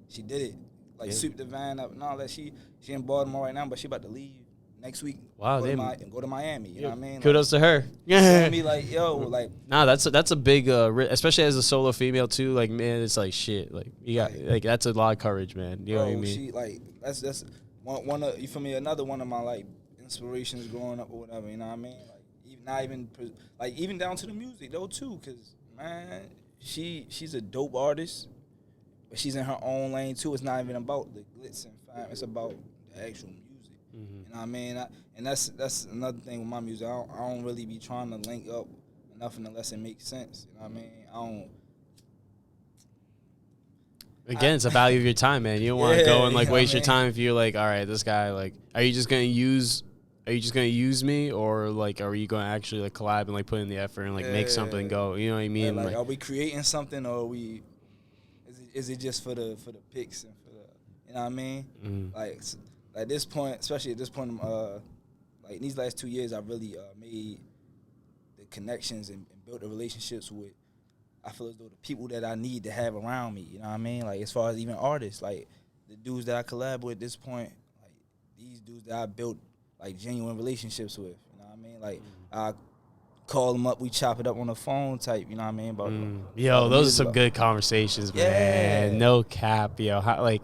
she did it. Like sweep the van up and all that. She in Baltimore right now, but she about to leave next week. Wow, go to Miami. You know what I mean? Kudos to her. Yeah. Me like yo, like nah, that's a big, especially as a solo female too. Like man, it's like shit. Like you got like that's a lot of courage, man. You know what I mean? She like that's one of you feel me? Another one of my like inspirations growing up or whatever. You know what I mean? Like even down to the music though too, cause man, she's a dope artist. But she's in her own lane too. It's not even about the glitz and fame. It's about the actual music. You know what I mean? And that's another thing with my music. I don't really be trying to link up nothing unless it makes sense. You know what I mean? Again, it's a value of your time, man. You don't want to go and like waste your time if you're like, all right, this guy like, are you just gonna use me, or like, are you gonna actually like collab and like put in the effort and like make something go? You know what I mean? Like, are we creating something, or are we? Is it just for the pics and for the, you know what I mean? Like at this point, especially at this point, like in these last 2 years, I really made the connections and built the relationships with. I feel as though the people that I need to have around me, you know what I mean? Like as far as even artists, like the dudes that I collab with at this point, like these dudes that I built like genuine relationships with, you know what I mean? Like I call them up, we chop it up on the phone type, you know what I mean? Yo, those are some good conversations, man. No cap, yo. like,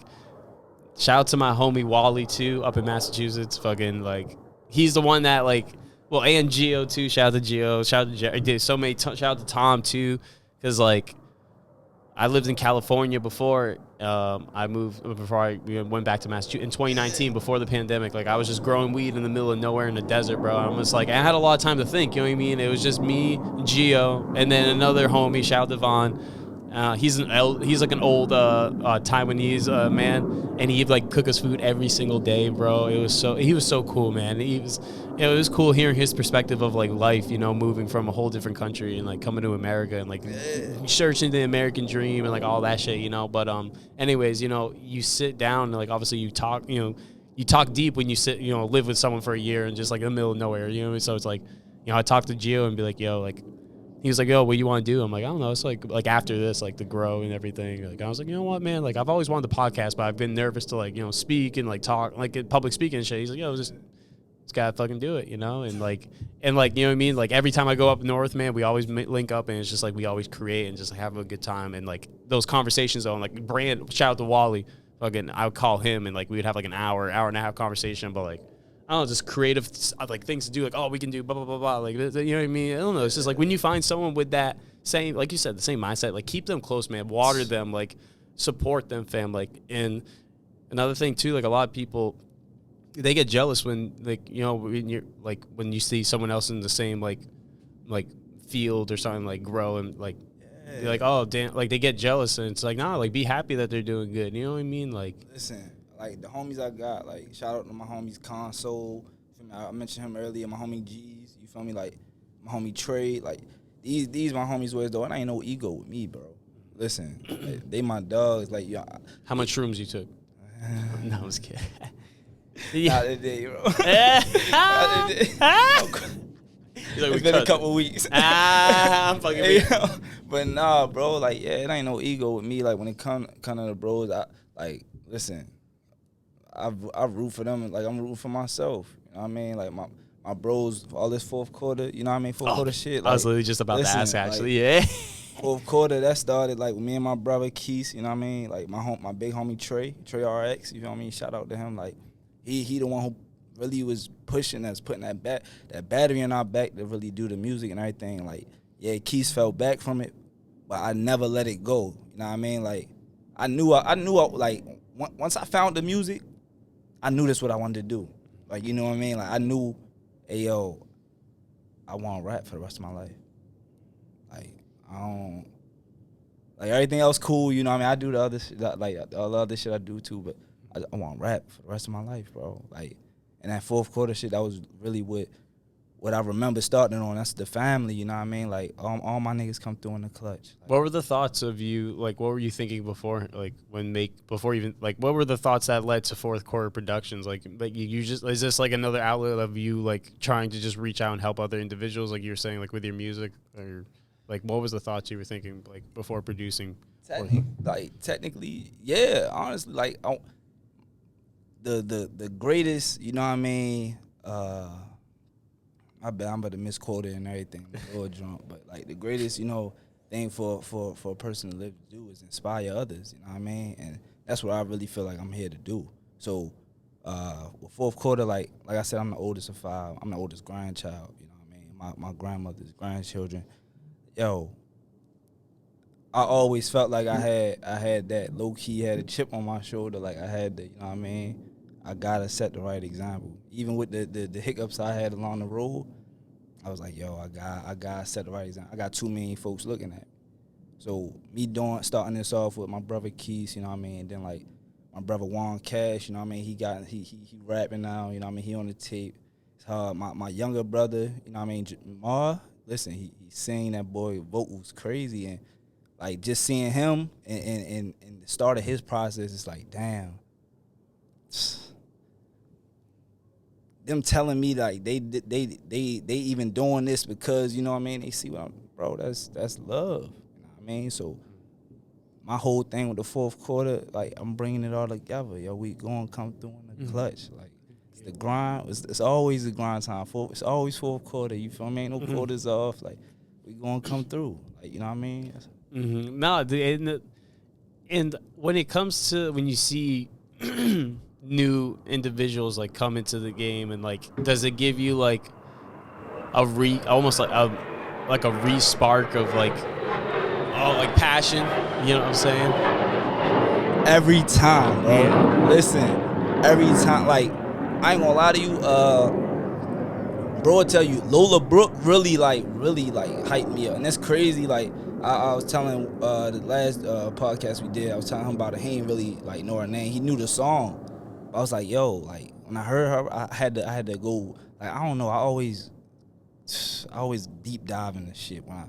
shout out to my homie Wally too, up in Massachusetts. Fucking like, he's the one that like, well, and Gio too. Shout out to Gio. Shout out to Jerry. Did so many. Shout out to Tom too, because like, I lived in California before I went back to Massachusetts in 2019 before the pandemic. Like I was just growing weed in the middle of nowhere in the desert, bro. I'm just like, I had a lot of time to think, you know what I mean? It was just me, Gio, and then another homie, shout out to Vaughn. He's like an old Taiwanese man, and he'd like cook us food every single day, bro. He was so cool, man. It was cool hearing his perspective of like life, you know, moving from a whole different country and like coming to America and like searching the American dream and like all that shit, you know. But anyways, you know, you sit down and like obviously you talk deep when you sit, you know, live with someone for a year and just like in the middle of nowhere, you know. So it's like, you know, I talked to Gio and be like, yo, like. He was like, yo, what do you want to do? I'm like, I don't know. It's like after this, like the grow and everything. Like I was like, you know what, man? Like I've always wanted the podcast, but I've been nervous to like, you know, speak and like talk, like in public speaking and shit. He's like, yo, just gotta fucking do it, you know? And like, you know what I mean? Like every time I go up north, man, we always link up and it's just like we always create and just like have a good time. And like those conversations though, and like shout out to Wally. Fucking, I would call him and like we would have like an hour and a half conversation, but like, I don't know, just creative like things to do, like, oh, we can do blah blah blah blah, like, you know what I mean? I don't know. It's just like when you find someone with that same, like you said, the same mindset, like keep them close, man. Water them, like support them, fam. Like, and another thing too, like a lot of people, they get jealous when, like, you know, when you see someone else in the same like field or something like grow and like. You're like, oh damn, like they get jealous and it's like, nah, like be happy that they're doing good. You know what I mean? Like, listen. Like, the homies I got, like, shout out to my homies Console. I mentioned him earlier, my homie G's, you feel me? Like, my homie Trey. Like, these my homies was, though, and I ain't no ego with me, bro. Listen, like, they my dogs. Like, yo. How much shrooms you took? No, I was kidding. Not today, bro. Not today. It's been a couple weeks. I'm fucking weak. But nah, bro, like, yeah, it ain't no ego with me. Like, when it come to the bros, listen, I root for them, like I'm rooting for myself. You know what I mean? Like my bros, all this fourth quarter, you know what I mean? Fourth quarter shit. Like, I was literally just about to ask, actually. Like, Fourth quarter, that started like with me and my brother Keith, you know what I mean? Like my big homie Trey RX, you know what I mean? Shout out to him. Like he the one who really was pushing us, putting that battery in our back to really do the music and everything. Like, yeah, Keith fell back from it, but I never let it go. You know what I mean? Like I knew like once I found the music, I knew that's what I wanted to do. Like, you know what I mean? Like I knew, hey yo, I want to rap for the rest of my life. Like I don't like everything else cool, you know what I mean? I do the other shit, like all the other shit I do too, but I want to rap for the rest of my life, bro. Like, and that fourth quarter shit, that was really what I remember starting on. That's the family, you know what I mean? Like all my niggas come through in the clutch. Like, what were the thoughts of you? Like, what were you thinking before? Like what were the thoughts that led to fourth quarter productions? Like you just, is this like another outlet of you like trying to just reach out and help other individuals? Like you were saying, like with your music, or like what was the thoughts you were thinking like before producing? Technically, yeah. Honestly, like the greatest, you know what I mean? I bet I'm about to misquote it and everything. I'm a little drunk, but like the greatest, you know, thing for a person to live to do is inspire others. You know what I mean? And that's what I really feel like I'm here to do. So, with fourth quarter, like I said, I'm the oldest of 5. I'm the oldest grandchild. You know what I mean? My grandmother's grandchildren. Yo, I always felt like I had that low key, had a chip on my shoulder. Like I had the, you know what I mean? I gotta set the right example. Even with the hiccups I had along the road, I was like, yo, I gotta set the right example. I got too many folks looking at me. So me starting this off with my brother Keith, you know what I mean? And then like my brother Juan Cash, you know what I mean? He rapping now, you know what I mean? He on the tape. My younger brother, you know what I mean? Jamar, listen, he sang that boy vocals crazy, and like just seeing him and the start of his process, it's like, damn. Them telling me like they even doing this because, you know what I mean, they see what bro, that's love. You know what I mean? So my whole thing with the fourth quarter, like I'm bringing it all together. Yo, we gonna come through in the clutch. Like it's the grind. It's always the grind time. It's always fourth quarter. You feel me? Ain't no quarters off. Like we gonna come through. Like, you know what I mean? No, and when it comes to when you see new individuals like come into the game, and like does it give you like almost like a re-spark of like passion, you know what I'm saying? Every time, bro. Yeah. Listen, every time, like I ain't gonna lie to you, bro will tell you Lola Brooke really hyped me up, and that's crazy. Like I was telling the last podcast we did, I was telling him about it. He ain't really like know her name. He knew the song. I was like, yo, like when I heard her, I had to go. Like I don't know, I always deep dive into shit. When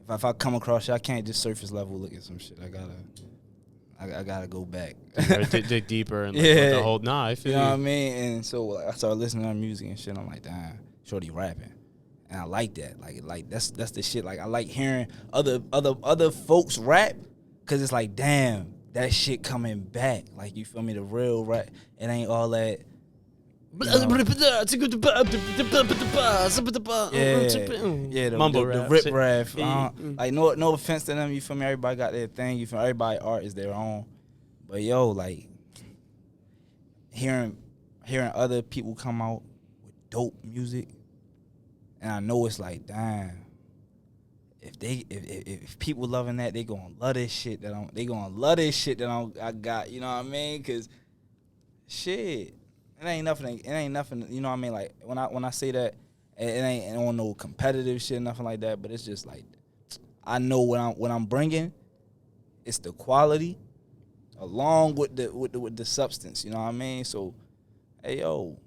if I come across shit, I can't just surface level look at some shit. I gotta go back. dig deeper and like, the whole I feel you know what I mean. And so like, I started listening to her music and shit. I'm like, damn, shorty rapping. And I like that. Like that's the shit. Like I like hearing other folks rap, cause it's like, damn, that shit coming back. Like, you feel me? The real rap. It ain't all that. Mumble rap. The rip rap. Like no offense to them. You feel me? Everybody got their thing. You feel me? Everybody art is their own. But yo, like hearing other people come out with dope music. And I know it's like, damn, if people loving that, they gonna love this shit that I got. You know what I mean? Cause shit, it ain't nothing. You know what I mean? Like when I say that, it ain't on no competitive shit, nothing like that. But it's just like, I know what I'm bringing. It's the quality, along with the substance. You know what I mean? So, hey yo.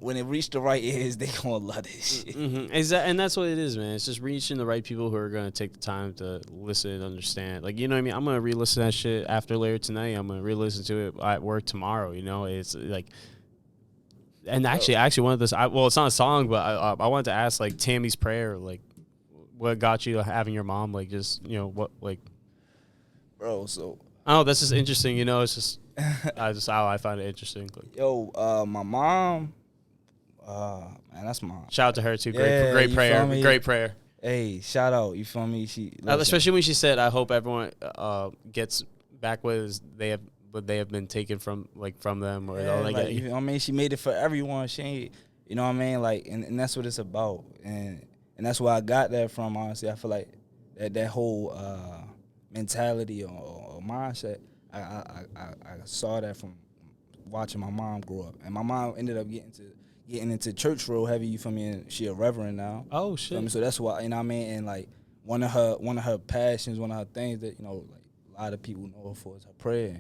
When it reached the right ears, they gonna love this shit. And that's what it is, man. It's just reaching the right people who are gonna take the time to listen and understand. Like, you know what I mean? I'm gonna re-listen to that shit after later tonight. I'm gonna re-listen to it at work tomorrow. You know, it's like, and actually one of this. Well, it's not a song, but I wanted to ask like Tammy's prayer, like, what got you having your mom, like, just, you know, what, like, bro. So oh, that's just interesting. You know, it's just I find it interesting. Like, yo, my mom. Man, that's my shout out to her too. Great prayer. Me? Great prayer. Hey, shout out. You feel me? Especially when she said, "I hope everyone gets back what they have been taken from them or all that." You know what I mean? She made it for everyone. She ain't, you know what I mean? Like, and that's what it's about. And that's where I got that from. Honestly, I feel like that whole mentality or mindset. I saw that from watching my mom grow up, and my mom ended up getting into church real heavy. You feel me? And she a reverend now. Oh shit! Feel me? So that's why, you know what I mean. And like one of her passions, one of her things that, you know, like a lot of people know her for is her prayer.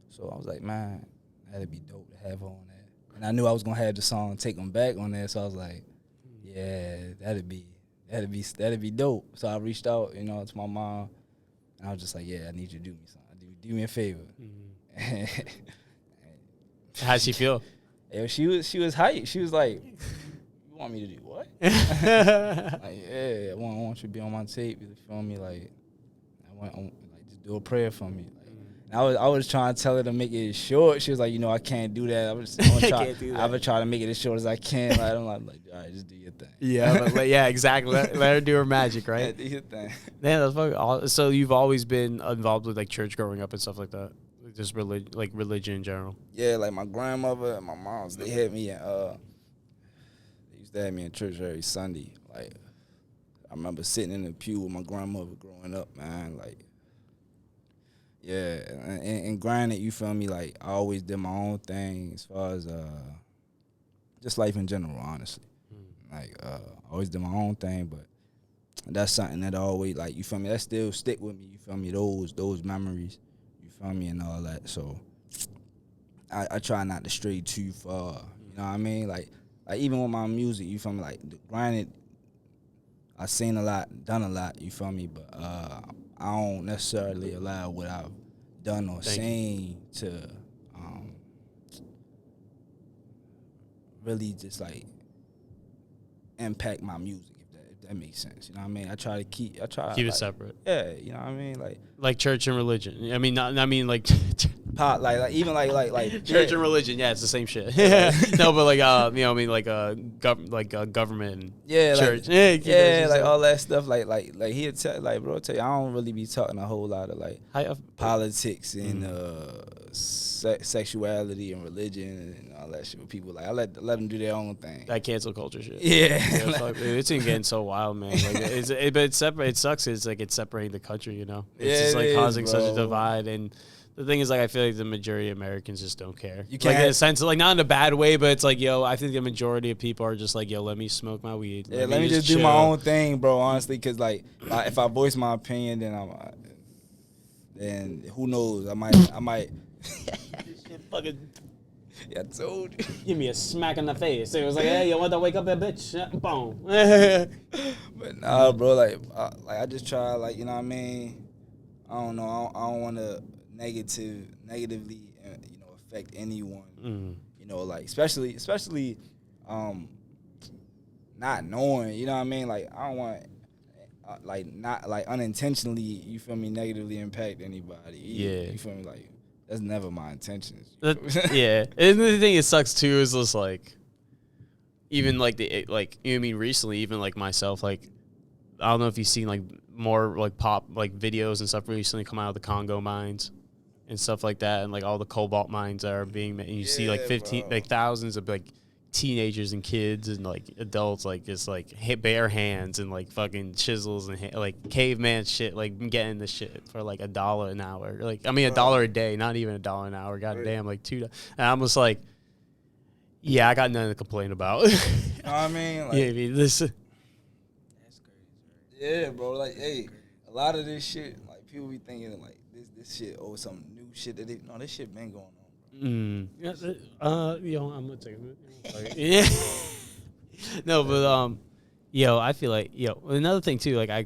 So I was like, man, that'd be dope to have her on that. And I knew I was gonna have the song "Take 'Em Back" on there. So I was like, yeah, that'd be dope. So I reached out, you know, to my mom, and I was just like, yeah, I need you to do me something. Do me a favor. Mm-hmm. How'd she feel? Yeah, she was hyped. She was like, "You want me to do what?" Like, yeah, I want you to be on my tape. You feel me? Like, just do a prayer for me. Like, and I was trying to tell her to make it short. She was like, you know, I can't do that. I was try to make it as short as I can. Like, I'm like, all right, just do your thing. Yeah, yeah, exactly. Let her do her magic, right? Yeah, do your thing. Yeah, that's fucking awesome. So you've always been involved with like church growing up and stuff like that, just religion in general. Yeah, like my grandmother and my mom's, they had me in they used to have me in church every Sunday. Like, I remember sitting in the pew with my grandmother growing up, man. Like, yeah, and granted, you feel me? Like, I always did my own thing as far as just life in general, honestly. Like, I always did my own thing, but that's something that I always, like, you feel me? That still stick with me. You feel me? Those memories. You feel me? And all that. So I try not to stray too far. You know what I mean? Like even with my music, you feel me? Like, granted, I seen a lot, done a lot, you feel me? But I don't necessarily allow what I've done or seen to really just like impact my music, if that makes sense. You know what I mean? I try to keep it like, separate. Yeah, you know what I mean? Like church and religion. I mean, like pop, even like church and religion. Yeah, it's the same shit. No, but like you know, what I mean, like government and church. Like all that stuff. Like he'll tell, like, bro, tell you, I don't really be talking a whole lot of like politics and sexuality and religion and all that shit with people. Like, I let them do their own thing. That cancel culture shit. Yeah, it's been getting so wild, man. Like, but it sucks. It's like it's separating the country. You know, it's just like causing such a divide. And the thing is, like, I feel like the majority of Americans just don't care. You can't, like, in a sense, like, not in a bad way, but it's like, yo, I think the majority of people are just like, yo, let me smoke my weed. Yeah, let me just do my own thing, bro. Honestly, because like, if I voice my opinion, then who knows? I might. Fucking. Yeah, I told you. Give me a smack in the face. It was like, hey, you want to wake up that bitch? Boom. But nah, bro, like I just try, like, you know what I mean? I don't know. I don't want to negatively, you know, affect anyone. You know, like, especially not knowing, you know what I mean? Like, I don't want not like unintentionally, you feel me, negatively impact anybody. Yeah. You feel me? Like, that's never my intentions. Yeah. And the thing that sucks too is just like, even like you know what I mean, recently, even like myself, like, I don't know if you've seen like more like pop like videos and stuff recently come out of the Congo mines and stuff like that, and like all the cobalt mines that are being made, and you see like 15 like thousands of like teenagers and kids and like adults like just like bare hands and like fucking chisels and like caveman shit, like getting the shit for like $1 an hour, like I mean $1 a day, not even $1 an hour, goddamn, like $2. And I'm just like, yeah, I got nothing to complain about. You know what I mean? Like, yeah, I mean, this. That's crazy. Yeah, bro. Like, hey, a lot of this shit, like, people be thinking like this shit some new shit that this shit been going on. Yeah, yo, I'm gonna take a minute. Yeah. No, but yo, I feel like another thing too. Like I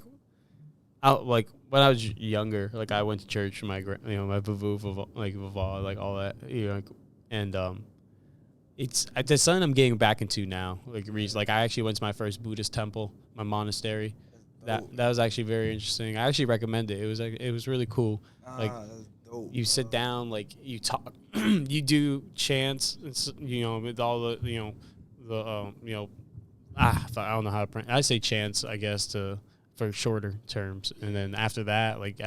like when I was younger, like I went to church. My my Vavoo, like Vava, like all that. You know, and it's something I'm getting back into now. Like I actually went to my first Buddhist temple, my monastery. That was actually very interesting. I actually recommend it. It was really cool. Like, you sit down, like you talk, you do chants, you know, with all the I don't know how to pronounce. I say chants, I guess, to for shorter terms, and then after that, like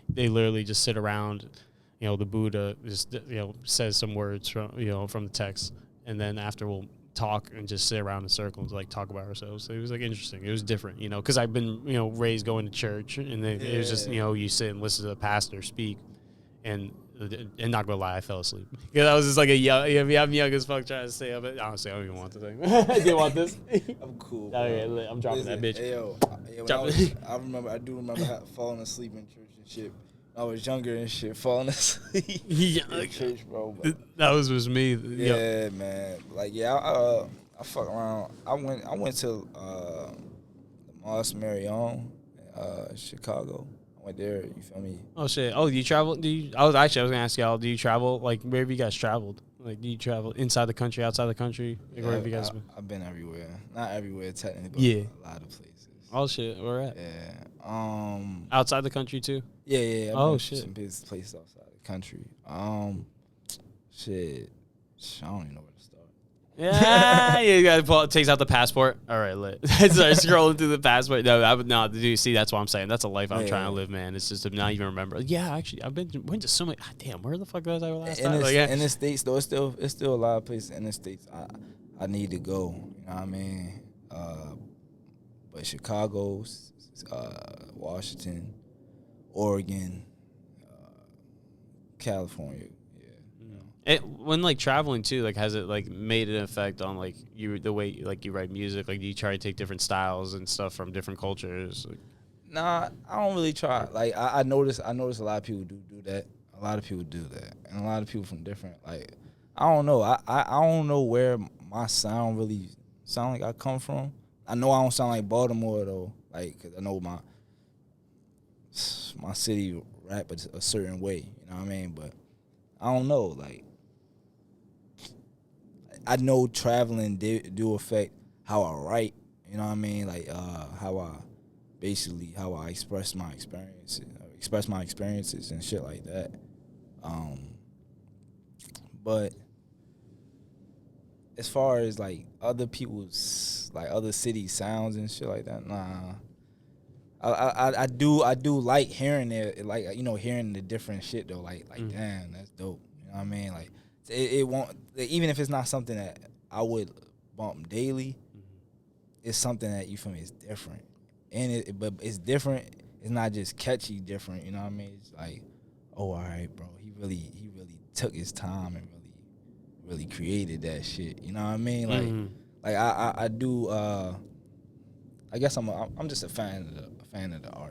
they literally just sit around. You know, the Buddha just says some words from the text, and then after we'll talk and just sit around in circles, like talk about ourselves. So it was like interesting. It was different, because I've been raised going to church, and then it was just you sit and listen to the pastor speak, and not gonna lie, I fell asleep because I was just like I'm young as fuck trying to stay up. Honestly, I don't even want the thing. Do you want this? I'm cool. Okay, I'm dropping that bitch. Hey, yo, I do remember falling asleep in church and shit. I was younger and shit, falling asleep in church, bro. That was me. Yeah, man. Like, I fuck around. I went to the Mosque Marion, Chicago. I went there. You feel me? Oh shit. Oh, do you travel? I was gonna ask y'all. Do you travel? Like, where have you guys traveled? Like, do you travel inside the country, outside the country? Like, where have you guys been? I've been everywhere. Not everywhere technically, but a lot of places. Oh shit. Where at? Yeah. Outside the country too. Yeah. Oh shit. Some big places outside the country. Shit. I don't even know where to start. Yeah, you gotta takes out the passport. All right, lit. Start scrolling through the passport. No, dude. See, that's what I'm saying. That's a life I'm trying to live, man. It's just to not even remember. Yeah, actually, went to so many. God damn, where the fuck was I last time? In the States, though, it's still a lot of places in the States I need to go. You know what I mean? But Chicago, Washington, Oregon, California. When like traveling too, like has it like made an effect on like the way like you write music? Like, do you try to take different styles and stuff from different cultures? Like, nah, I don't really try. Like I notice a lot of people do that. A lot of people do that, and a lot of people from different. Like I don't know. I don't know where my sound really sound like I come from. I know I don't sound like Baltimore though. Like, 'cause I know my city rap a certain way. You know what I mean? But I don't know. Like, I know traveling do affect how I write. You know what I mean? Like how I express my experiences and shit like that. But as far as like other people's like other cities sounds and shit like that, nah. I do like hearing it, like hearing the different shit though. Like damn, that's dope. You know what I mean? Like it won't, even if it's not something that I would bump daily. It's something that, you feel me, it's different, but it's different. It's not just catchy different. You know what I mean? It's like, oh, all right, bro. He really took his time and really created that shit. You know what I mean? Like I do. I guess I'm just a fan of the art.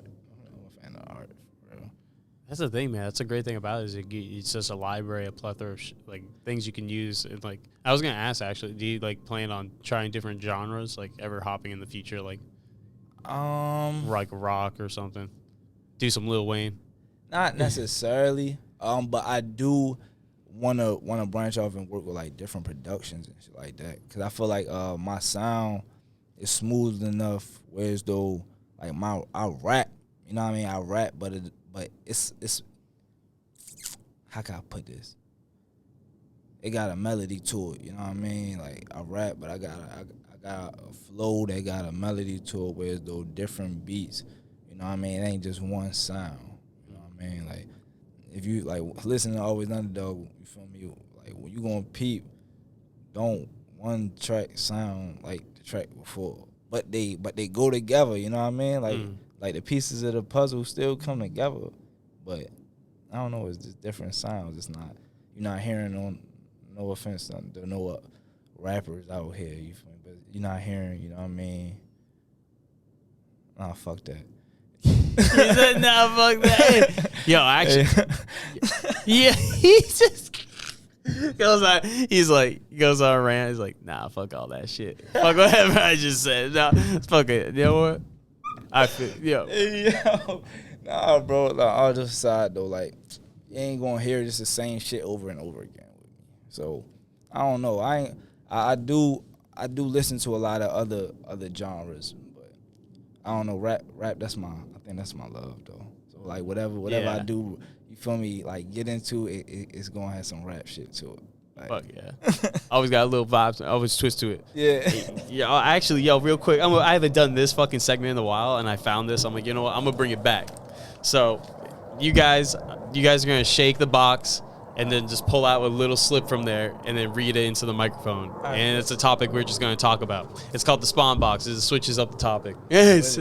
I'm a fan of the art, for real. That's the thing, man. That's a great thing about it, is it's just a library, a plethora of like things you can use. And like, I was gonna ask actually, do you like plan on trying different genres, like ever hopping in the future, like rock or something? Do some Lil Wayne? Not necessarily, but I do wanna branch off and work with like different productions and shit like that. Cause I feel like my sound is smooth enough, whereas though like I rap, you know what I mean? I rap, but it's how can I put this? It got a melody to it, you know what I mean? Like I rap, but I got a flow that got a melody to it, whereas though different beats, you know what I mean? It ain't just one sound, you know what I mean? Like if you like listen to Always Underdog, you feel me? Like when you gonna peep, don't one track sound like the track before, but they go together, you know what I mean? Like the pieces of the puzzle still come together, but I don't know, it's just different sounds. It's not, you're not hearing on, no offense to no rappers out here, you feel me? But you're not hearing, you know what I mean? Nah, fuck that. He said, nah, fuck that. Yo, actually, yeah, he just goes on a rant. He's like, nah, fuck all that shit. Fuck whatever I just said. Nah, fuck it. You know what? I feel, yo. Nah, bro. Like, all just aside though, like, you ain't gonna hear just the same shit over and over again with me. So I don't know. I do listen to a lot of other genres, but I don't know. Rap. I think that's my love though. So like whatever I do, you feel me? Like get into it, it's gonna have some rap shit to it. Fuck yeah. Always got a little vibes. Always twist to it. Yeah. Yeah, actually, real quick. I haven't done this fucking segment in a while, and I found this. I'm like, you know what? I'm gonna bring it back. So, you guys are gonna shake the box and then just pull out a little slip from there and then read it into the microphone. Right. And it's a topic we're just gonna talk about. It's called the spawn box. It switches up the topic. Yes.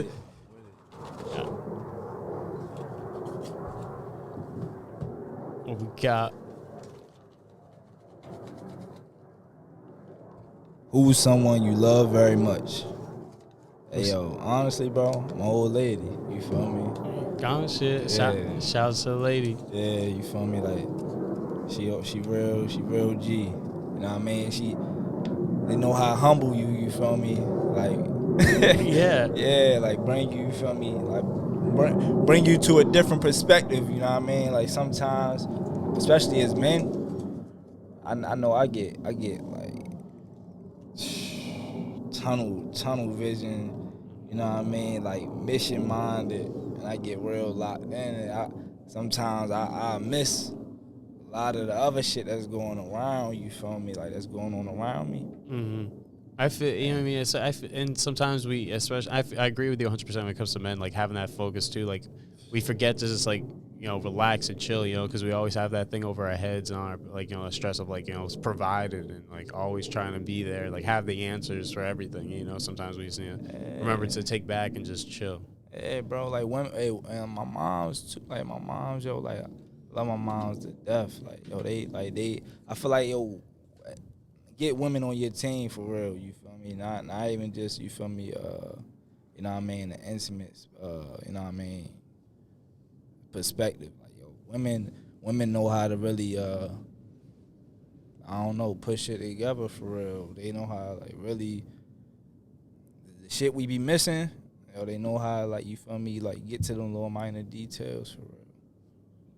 What we got? Who's someone you love very much? Hey, yo, honestly, bro, my old lady. You feel me? Gone shit. Yeah. Shouts to the lady. Yeah, you feel me? Like, she real G. You know what I mean? They know how to humble you. You feel me? Like, Yeah. yeah, like bring you feel me? Like, bring you to a different perspective. You know what I mean? Like sometimes, especially as men, I know I get like tunnel vision. You know what I mean? Like mission minded, and I get real locked in. And sometimes I miss a lot of the other shit that's going around. You feel me? Like that's going on around me. Mm-hmm. I feel, you know what I mean? And sometimes we, especially, I agree with you 100% when it comes to men, like having that focus too. Like we forget to just like, you know, relax and chill, you know, because we always have that thing over our heads and our, like, you know, the stress of like, you know, it's provided and like always trying to be there, like have the answers for everything, you know. Sometimes we just need to remember to take back and just chill. Hey, bro, like when, and my moms too, like my moms, yo, like I love my moms to death. Like, yo, they, I feel like, yo, get women on your team for real, you feel me? Not even just, you feel me, you know what I mean, the intimate, you know what I mean, perspective. Like, yo, women know how to really, I don't know, push it together for real. They know how, like, really, the shit we be missing, yo, they know how, like, you feel me, like, get to them little minor details for real.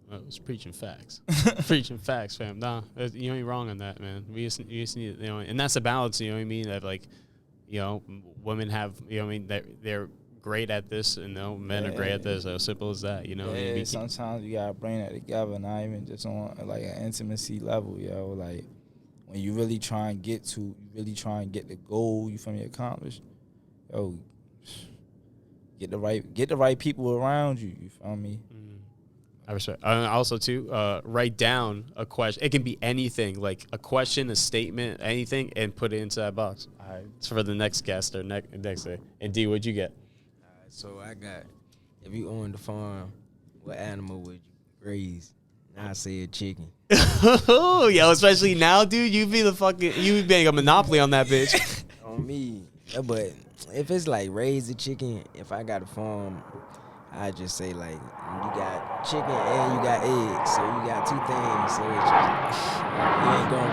I was preaching facts. Preaching facts, fam. Nah, you ain't wrong on that, man. You just need, you know, and that's a balance, you know what I mean? That, like, you know, women have, you know what I mean, they're great at this, and, you know, men are great at this. So simple as that, you know? Yeah, sometimes you gotta bring that together, not even just on, like, an intimacy level, yo. Like, when you really try and get the goal, you feel me, accomplished, yo, get the right people around you, you feel me? I respect. Also, too, write down a question. It can be anything, like a question, a statement, anything, and put it into that box. All right. It's for the next guest or next day. And D, what'd you get? All right, so I got, if you own the farm, what animal would you raise? I say a chicken. Yo, especially now, dude, you be being a monopoly on that bitch. On me. Yeah, but if it's like raise a chicken, if I got a farm, I just say, like, you got chicken and you got eggs, so you got two things, so it's just, you ain't going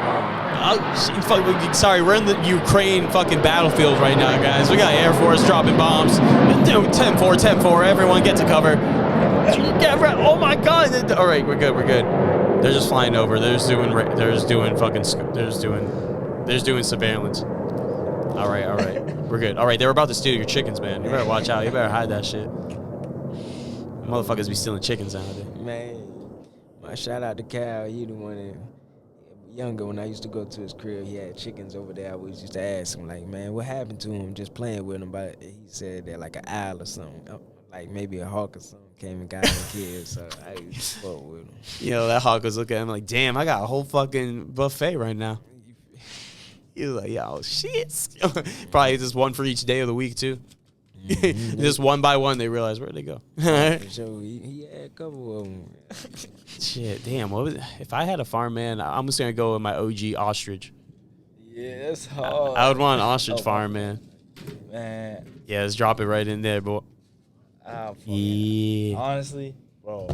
wrong. Sorry, we're in the Ukraine fucking battlefield right now, guys. We got Air Force dropping bombs. 10-4, everyone get to cover. Oh my God! All right, we're good. They're just flying over. They're just doing surveillance. All right, we're good. All right, they were about to steal your chickens, man. You better watch out. You better hide that shit. Motherfuckers be stealing chickens nowadays. Man, my shout out to Cal. He the one that, younger, when I used to go to his crib, he had chickens over there. I always used to ask him, like, man, what happened to him? Just playing with him. But he said that like an owl or something, like maybe a hawk or something came and got him killed. So I used to fuck with him. You know, that hawk was looking at him like, damn, I got a whole fucking buffet right now. He was like, yo, shit. Probably just one for each day of the week, too. Mm-hmm. Just one by one, they realized, where'd they go? For sure. He had a couple of them. Shit, damn. If I had a farm, man, I'm just going to go with my OG ostrich. Yeah, that's hard. I would want an ostrich farm, man. Man. Yeah, let's drop it right in there, boy. Yeah. Honestly, bro,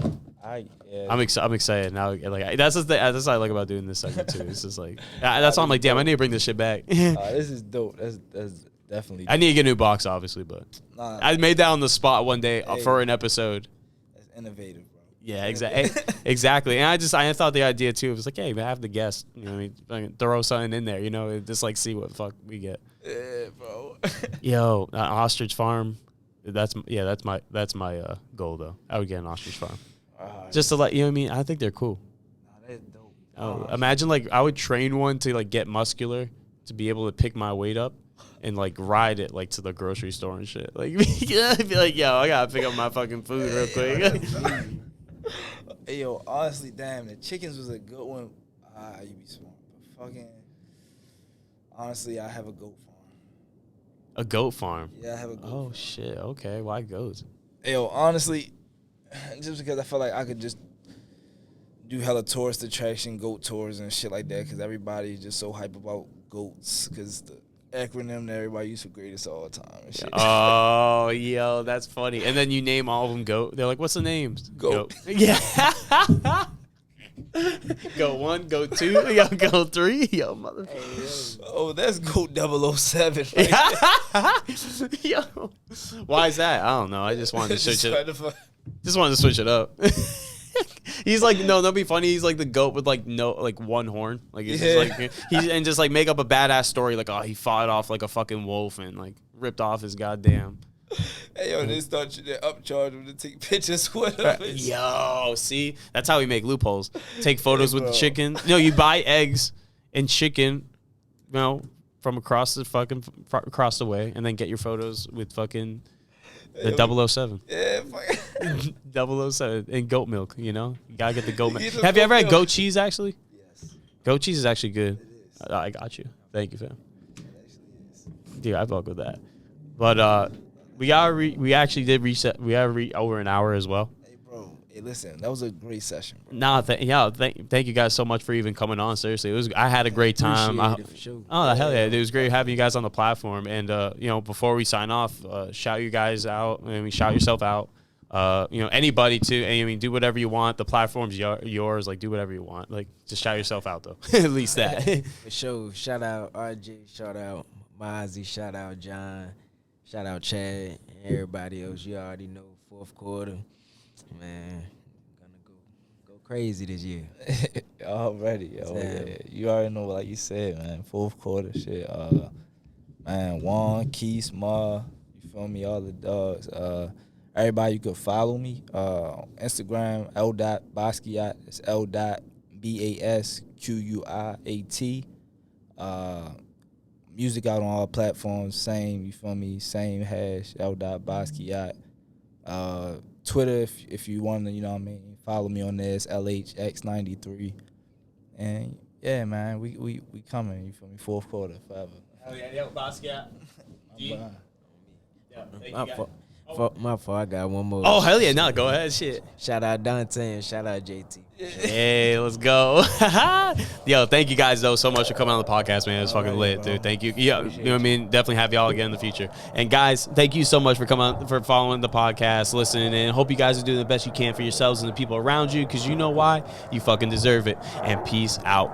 I'm excited now. Like that's what I like about doing this segment too. It's just like that's why I'm like, damn, I need to bring this shit back. This is dope. That's definitely dope. I need to get a new box, obviously, but I made that on the spot one day for an episode. That's innovative, bro. Yeah, exactly. And I thought the idea too. It was like, hey, man, I have the guest. You know what I mean? Throw something in there. You know, just like see what the fuck we get. Yeah, bro. Yo, ostrich farm. That's my goal though. I would get an ostrich farm. Just to let you know what I mean. I think they're cool. That's dope. Oh, imagine like I would train one to like get muscular to be able to pick my weight up and like ride it like to the grocery store and shit. Like I'd be like, yo, I gotta pick up my fucking food real quick. Hey, yo, honestly, damn, the chickens was a good one. You be smart. But fucking, honestly, I have a goat farm. A goat farm? Yeah, I have a goat Oh, farm. shit. Okay. Why goats? Hey, yo, honestly, just because I feel like I could just do hella tourist attraction, goat tours and shit like that, because everybody's just so hype about goats, because the acronym that everybody used for greatest all the time and shit. Oh, yo, that's funny. And then you name all of them goat. They're like, what's the names? Goat. Yeah. Goat 1, goat 2, yo, goat 3, yo, motherfucker. Oh, that's goat 007. Right? Yo, why is that? I don't know. I just wanted to switch it. Just wanted to switch it up. He's like, no, that'd be funny. He's like the goat with like no, like one horn. Like he's just like and just like make up a badass story. Like, oh, he fought off like a fucking wolf and like ripped off his goddamn. Hey, yo, they start you to upcharge him to take pictures with him. Yo, see, that's how we make loopholes. Take photos with the chicken. No, you buy eggs and chicken, you know, from across the way, and then get your photos with fucking the 007. Yeah, fuck. 007 and goat milk, you know? You gotta get the goat milk. Have you ever had goat cheese, actually? Yes. Goat cheese is actually good. It is. I got you. Thank you, fam. It actually is. Dude, I fuck with that. But we actually did reset. We have over an hour as well. Hey, bro. Hey, listen, that was a great session, bro. Nah, thank you guys so much for even coming on. Seriously, I had a great time. Appreciate it for sure. Oh, hell yeah. It was great having you guys on the platform. And, you know, before we sign off, shout you guys out. I mean, shout yourself out. You know, anybody too. I mean, do whatever you want. The platform's yours. Like, do whatever you want. Like, just shout yourself out, though. At least that. For sure. Shout out RJ. Shout out Mozzie. Shout out John. Shout out Chad. And everybody else. You already know, fourth quarter. Man, gonna go crazy this year. Already, yo. Yeah. You already know, like you said, man. Fourth quarter shit. Man, Juan, Keith, Ma, you feel me? All the dogs. Everybody, you could follow me. Instagram, L.Basquiat. It's L.Basquiat. Music out on all platforms. Same, you feel me? Same hash, L.Basquiat. Twitter, if you want to, you know what I mean, follow me on there. It's LHX93. And yeah, man, we coming. You feel me? Fourth quarter, forever. Hell yeah, Basquiat. My fault. I got one more. Oh, hell yeah. No, go ahead. Shit. Shout out Dante and shout out JT. Hey, let's go. Yo, thank you guys, though, so much for coming on the podcast, man. It's fucking lit, dude. Thank you. Yeah, you know what I mean? Definitely have y'all again in the future. And, guys, thank you so much for coming on, for following the podcast, listening, and hope you guys are doing the best you can for yourselves and the people around you, because you know why? You fucking deserve it. And peace out.